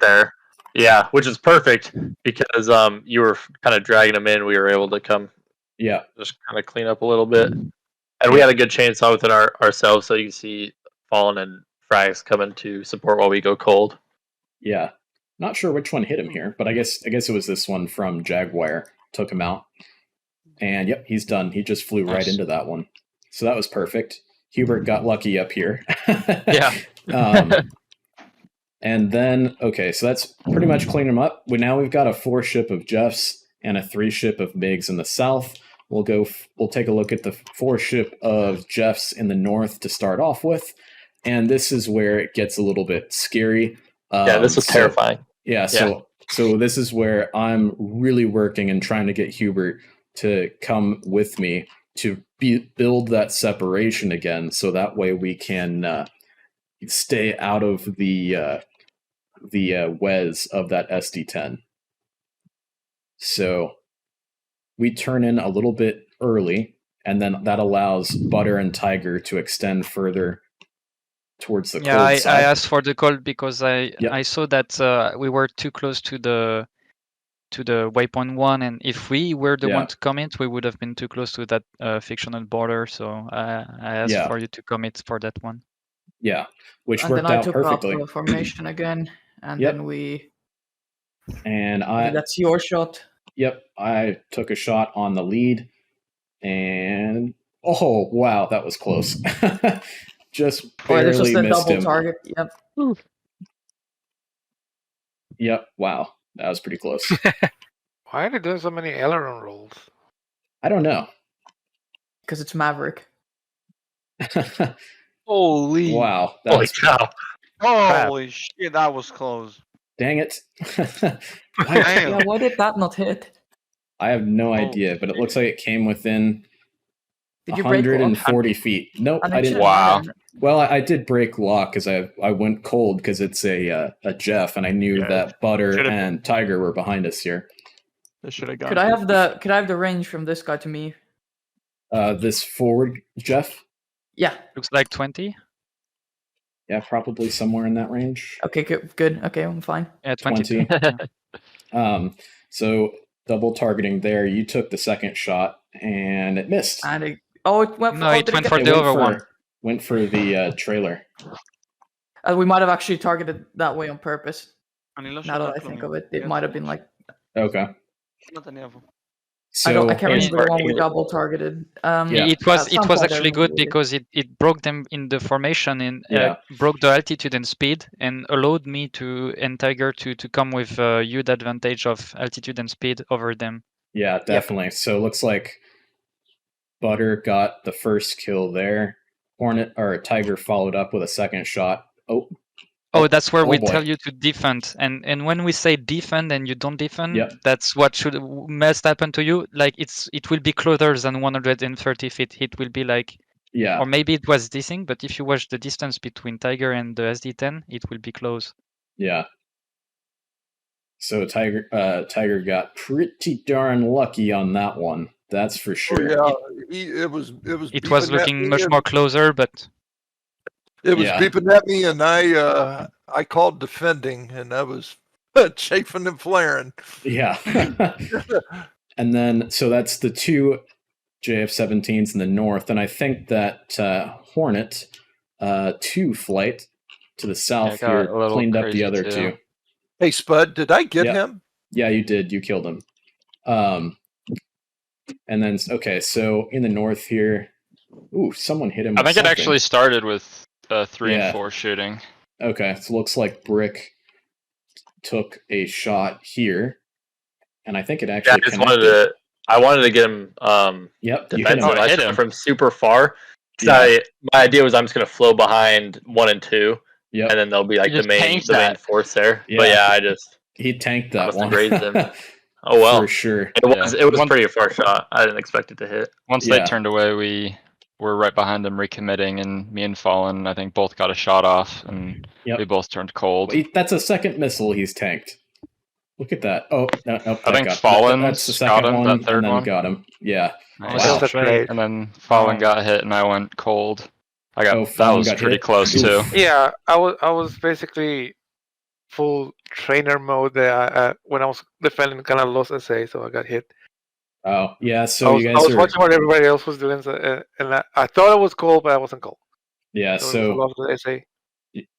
Speaker 13: there. Yeah, which is perfect because you were kind of dragging them in. We were able to come, just kind of clean up a little bit, and we had a good chainsaw within ourselves. So you can see Fallen and Frags coming to support while we go cold.
Speaker 1: Yeah. Not sure which one hit him here, but I guess it was this one from Jaguar. Took him out. And yep, he's done. He just flew right into that one. So that was perfect. Hubert got lucky up here.
Speaker 12: Yeah.
Speaker 1: And then, okay, so that's pretty much cleaned him up. We've got a 4-ship of Jeffs and a 3-ship of MiGs in the south. We'll take a look at the 4-ship of Jeffs in the north to start off with. And this is where it gets a little bit scary.
Speaker 13: This was terrifying.
Speaker 1: Yeah, so this is where I'm really working and trying to get Hubert to come with me to build that separation again, so that way we can stay out of the WEZ of that SD-10. So we turn in a little bit early, and then that allows Butter and Tiger to extend further towards the cold side.
Speaker 4: I asked for the cold because I saw that we were too close to the waypoint 1, and if we were the one to commit, we would have been too close to that fictional border. So I asked for you to commit for that one.
Speaker 1: Yeah, which worked out perfectly.
Speaker 11: And then I took up formation again, and then we.
Speaker 1: And
Speaker 11: that's your shot.
Speaker 1: Yep, I took a shot on the lead, and oh wow, that was close. Just barely missed him.
Speaker 11: Target. Yep.
Speaker 1: Yep. Wow, that was pretty close.
Speaker 14: Why are they doing so many aileron rolls?
Speaker 1: I don't know.
Speaker 11: Because it's Maverick.
Speaker 14: Holy!
Speaker 1: Wow!
Speaker 13: Holy cow!
Speaker 14: Holy shit! That was close.
Speaker 1: Dang it!
Speaker 11: Why did that not hit?
Speaker 1: I have no idea, but it looks like it came within.
Speaker 11: Did you break
Speaker 1: 140 feet? Nope, I didn't.
Speaker 12: Wow.
Speaker 1: Well, I did break lock because I went cold because it's a Jeff, and I knew that Butter and Tiger were behind us here.
Speaker 8: This should have gone.
Speaker 11: Could I have the range from this guy to me?
Speaker 1: This forward Jeff?
Speaker 11: Yeah.
Speaker 4: Looks like 20.
Speaker 1: Yeah, probably somewhere in that range.
Speaker 11: Okay, good. Okay, I'm fine.
Speaker 4: Yeah, 20.
Speaker 1: So double targeting there. You took the second shot and it missed.
Speaker 11: And it went for,
Speaker 4: it went for the other one.
Speaker 1: Went for the trailer.
Speaker 11: We might have actually targeted that way on purpose. Now that I think of it, it might have been like.
Speaker 1: Okay.
Speaker 11: So I can't remember the one we double targeted.
Speaker 4: It was actually good because it broke them in the formation and broke the altitude and speed and allowed me and Tiger to come with a huge advantage of altitude and speed over them.
Speaker 1: Yeah, definitely. Yep. So it looks like Butter got the first kill there. Hornet or Tiger followed up with a second shot.
Speaker 4: Oh, that's where we tell you to defend. And when we say defend and you don't defend, that's what must happen to you. Like it will be closer than 130 feet. It will be like
Speaker 1: Yeah.
Speaker 4: Or maybe it was desync, but if you watch the distance between Tiger and the SD10, it will be close.
Speaker 1: Yeah. So Tiger got pretty darn lucky on that one. That's for sure.
Speaker 14: It was
Speaker 4: It was looking much more closer, but
Speaker 14: it was beeping at me, and I called defending, and I was chafing and flaring.
Speaker 1: Yeah. And then so that's the two JF-17s in the north, and I think that Hornet 2 flight to the south here cleaned up the other two.
Speaker 14: Hey, Spud, did I get him?
Speaker 1: Yeah, you did. You killed him. And then, okay, so in the north here, ooh, someone hit him.
Speaker 12: I think it actually started with 3 and 4 shooting.
Speaker 1: Okay, so it looks like Brick took a shot here, and I think it actually connected.
Speaker 13: I wanted to get him defensive from super far. My idea was I'm just going to flow behind 1 and 2.
Speaker 1: Yep.
Speaker 13: And then they'll be like the main force there.
Speaker 1: Yeah.
Speaker 13: But yeah,
Speaker 1: he tanked that one.
Speaker 13: Grazed him. Oh well,
Speaker 1: for sure.
Speaker 13: It was pretty far shot. I didn't expect it to hit.
Speaker 12: Once they turned away, we were right behind them recommitting, and me and Fallen, I think, both got a shot off, and we both turned cold.
Speaker 1: That's a second missile he's tanked. Look at that. Oh no,
Speaker 12: I think Fallen
Speaker 1: that's the second one,
Speaker 12: that third
Speaker 1: and then
Speaker 12: one
Speaker 1: got him. Yeah.
Speaker 12: Nice.
Speaker 1: Wow.
Speaker 12: That's great. And then Fallen got hit, and I went cold. That was pretty close too.
Speaker 14: Yeah, I was basically full trainer mode there. When I was defending, kind of lost SA, so I got hit.
Speaker 1: Oh yeah, so
Speaker 14: I was watching what everybody else was doing, and I thought it was cold, but I wasn't cold.
Speaker 1: Yeah, so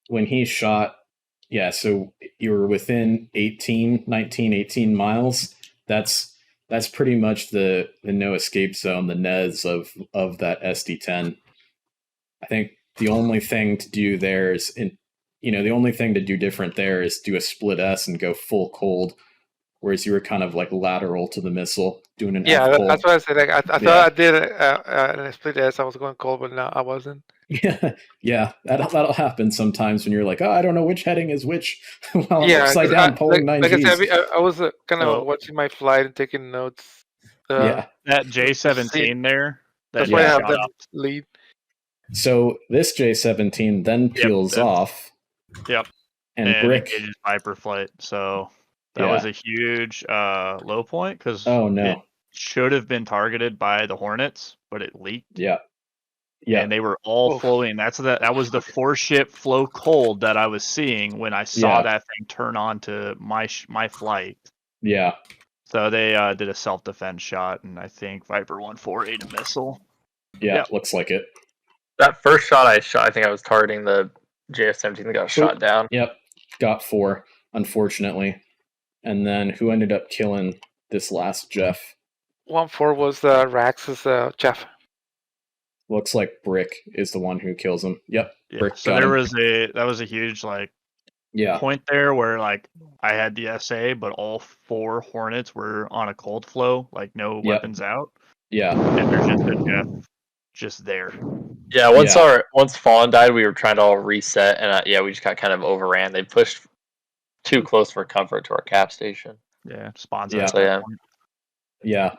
Speaker 1: when he shot, so you were within 18 miles. That's pretty much the no escape zone, the NES of that SD10. I think the only thing to do there is, the only thing to do different there is do a split S and go full cold, whereas you were kind of like lateral to the missile, doing an F cold.
Speaker 14: That's what I said. Like, I thought I did a split S. I was going cold, but no, I wasn't.
Speaker 1: Yeah, that'll happen sometimes when you're like, I don't know which heading is which while I'm upside down pulling 9 Gs.
Speaker 14: Like I said, I was kind of watching my flight and taking notes.
Speaker 8: That J-17 there.
Speaker 14: That's why I have that lead.
Speaker 1: So this J-17 then peels off.
Speaker 8: Yep.
Speaker 1: And Brick
Speaker 8: engages Viper flight. So that was a huge low point because it should have been targeted by the Hornets, but it leaked.
Speaker 1: Yeah.
Speaker 8: And they were all flowing. That was the 4-ship flow cold that I was seeing when I saw that thing turn on to my flight.
Speaker 1: Yeah.
Speaker 8: So they did a self-defense shot, and I think Viper 1-4 ate a missile.
Speaker 1: Yeah, looks like it.
Speaker 13: That first shot I shot, I think I was targeting the JF-17 that got shot down.
Speaker 1: Yep, got 4, unfortunately. And then who ended up killing this last Jeff?
Speaker 14: 1-4 was Rax's Jeff.
Speaker 1: Looks like Brick is the one who kills him. Yep. Brick
Speaker 8: so that was a huge point there where I had the SA, but all 4 Hornets were on a cold flow, no weapons out.
Speaker 1: Yeah.
Speaker 8: And there's just a Jeff just there.
Speaker 13: Yeah, once Fallen died, we were trying to all reset, and we just got kind of overran. They pushed too close for comfort to our cap station.
Speaker 8: Yeah, spawns.
Speaker 1: Yeah.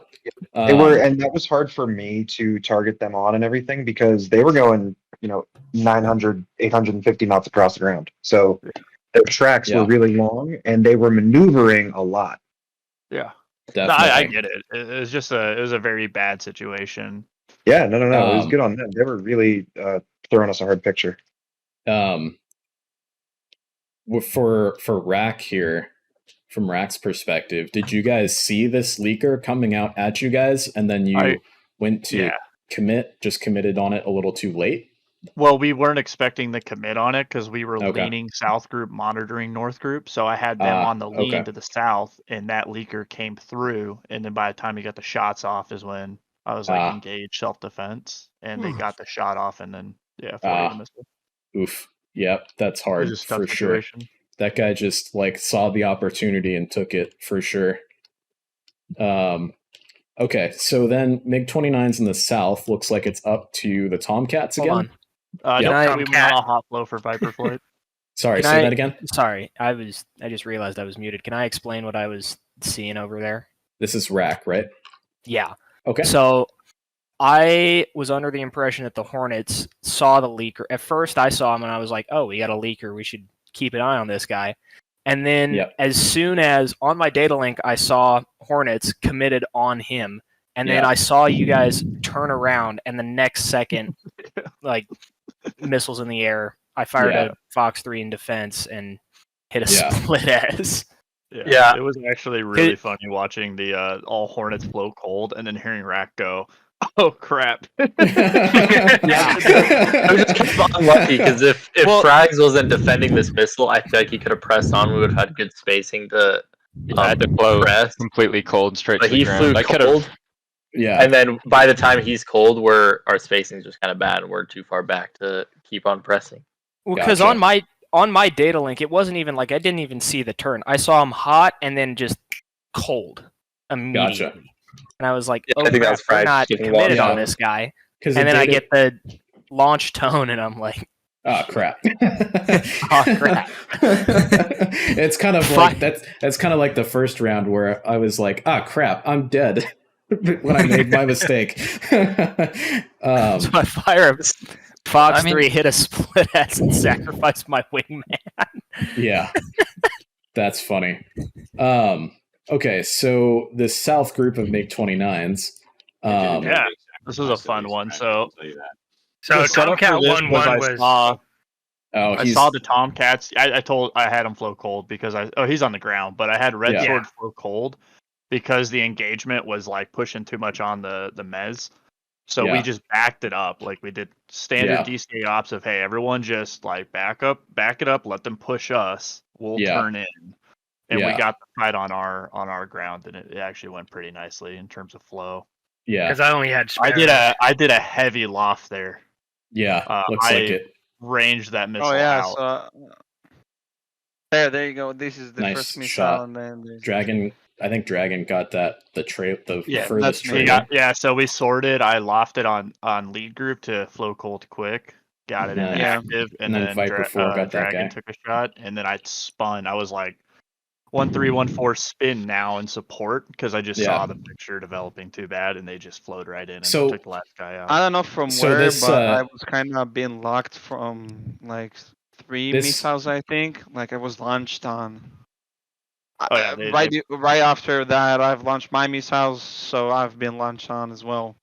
Speaker 15: They were, and that was hard for me to target them on and everything because they were going, 900, 850 knots across the ground. So their tracks were really long, and they were maneuvering a lot.
Speaker 8: Yeah, I get it. It was just it was a very bad situation.
Speaker 15: Yeah, no. It was good on them. They were really throwing us a hard picture.
Speaker 1: For Rack here, from Rack's perspective, did you guys see this leaker coming out at you guys, and then you went to committed on it a little too late?
Speaker 8: Well, we weren't expecting the commit on it because we were leaning south group, monitoring north group. So I had them on the lean to the south, and that leaker came through. And then by the time he got the shots off is when I was engaged self-defense, and they got the shot off, and then the missile.
Speaker 1: Oof. Yep, that's hard for sure. That guy just saw the opportunity and took it for sure. Okay, so then MiG-29's in the south. Looks like it's up to the Tomcats again.
Speaker 8: We went on a hot flow for Viper flight.
Speaker 1: Sorry, say that again.
Speaker 7: Sorry, I just realized I was muted. Can I explain what I was seeing over there?
Speaker 1: This is Rack, right?
Speaker 7: Yeah.
Speaker 1: Okay.
Speaker 7: So I was under the impression that the Hornets saw the leaker. At first, I saw him and I was like, "Oh, we got a leaker. We should keep an eye on this guy." And then, as soon as on my data link, I saw Hornets committed on him, and then I saw you guys turn around, and the next second, like missiles in the air, I fired a Fox 3 in defense and hit a split S.
Speaker 8: Yeah, it was actually really funny watching the all Hornets flow cold and then hearing Rack go, "Oh crap!"
Speaker 13: I was just kept on lucky because if Frags wasn't defending this missile, I feel like he could have pressed on. We would have had good spacing to.
Speaker 12: I had to blow completely cold straight to the ground.
Speaker 13: He flew cold. And then by the time he's cold, our spacing is just kind of bad, and we're too far back to keep on pressing.
Speaker 7: Well, because on my data link, it wasn't even like I didn't even see the turn. I saw him hot and then just cold immediately. And I was like, "Oh, I think that's we're not committed on this guy." And then I get the launch tone, and I'm like,
Speaker 1: "Oh crap!"
Speaker 7: Oh crap!
Speaker 1: It's kind of like that's kind of like the first round where I was like, "Ah crap, I'm dead." When I made my mistake.
Speaker 7: So I fire a Fox 3, hit a split S, and sacrifice my wingman.
Speaker 1: Yeah, that's funny. Okay, so the south group of MiG-29s.
Speaker 8: This was a fun one. So
Speaker 10: Tomcat 1-1 was.
Speaker 8: I saw the Tomcats. I had him flow cold because he's on the ground, but I had Red Sword flow cold because the engagement was like pushing too much on the MES. So we just backed it up. Like we did standard DCA ops of, hey, everyone just like back it up, let them push us. We'll turn in. And we got the fight on our ground, and it actually went pretty nicely in terms of flow.
Speaker 1: Yeah.
Speaker 10: Because I only had
Speaker 8: spares. I did a heavy loft there.
Speaker 1: Yeah. Looks like it.
Speaker 8: Ranged that missile out.
Speaker 16: So there you go. This is the
Speaker 1: nice
Speaker 16: first missile,
Speaker 1: shot.
Speaker 16: And then
Speaker 1: Dragon. I think Dragon got that the furthest trail.
Speaker 8: Yeah, so we sorted. I lofted on lead group to flow cold quick. Got it in active, and then
Speaker 1: Viper 4 got that
Speaker 8: Dragon
Speaker 1: guy.
Speaker 8: took a shot, and then I spun. I was like 1-3-1-4 spin now in support because I just saw the picture developing too bad, and they just flowed right in and took the last guy out.
Speaker 16: I don't know from where, but I was kind of being locked from like 3 missiles. I think like I was launched on. Right after that, I've launched my missiles, so I've been launched on as well.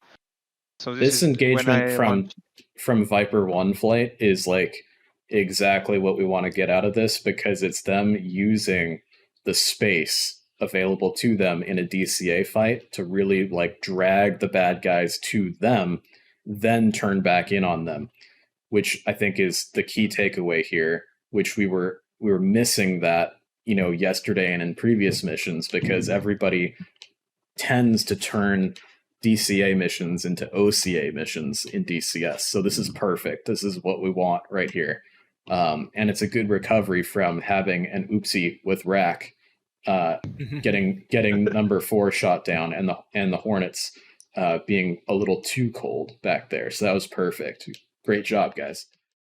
Speaker 16: So
Speaker 1: this engagement from Viper 1 flight is like exactly what we want to get out of this, because it's them using the space available to them in a DCA fight to really like drag the bad guys to them, then turn back in on them, which I think is the key takeaway here, which we were missing that, yesterday and in previous missions, because everybody tends to turn DCA missions into OCA missions in DCS. So this is perfect. This is what we want right here. And it's a good recovery from having an oopsie with Rack getting number 4 shot down and the Hornets being a little too cold back there. So that was perfect. Great job, guys.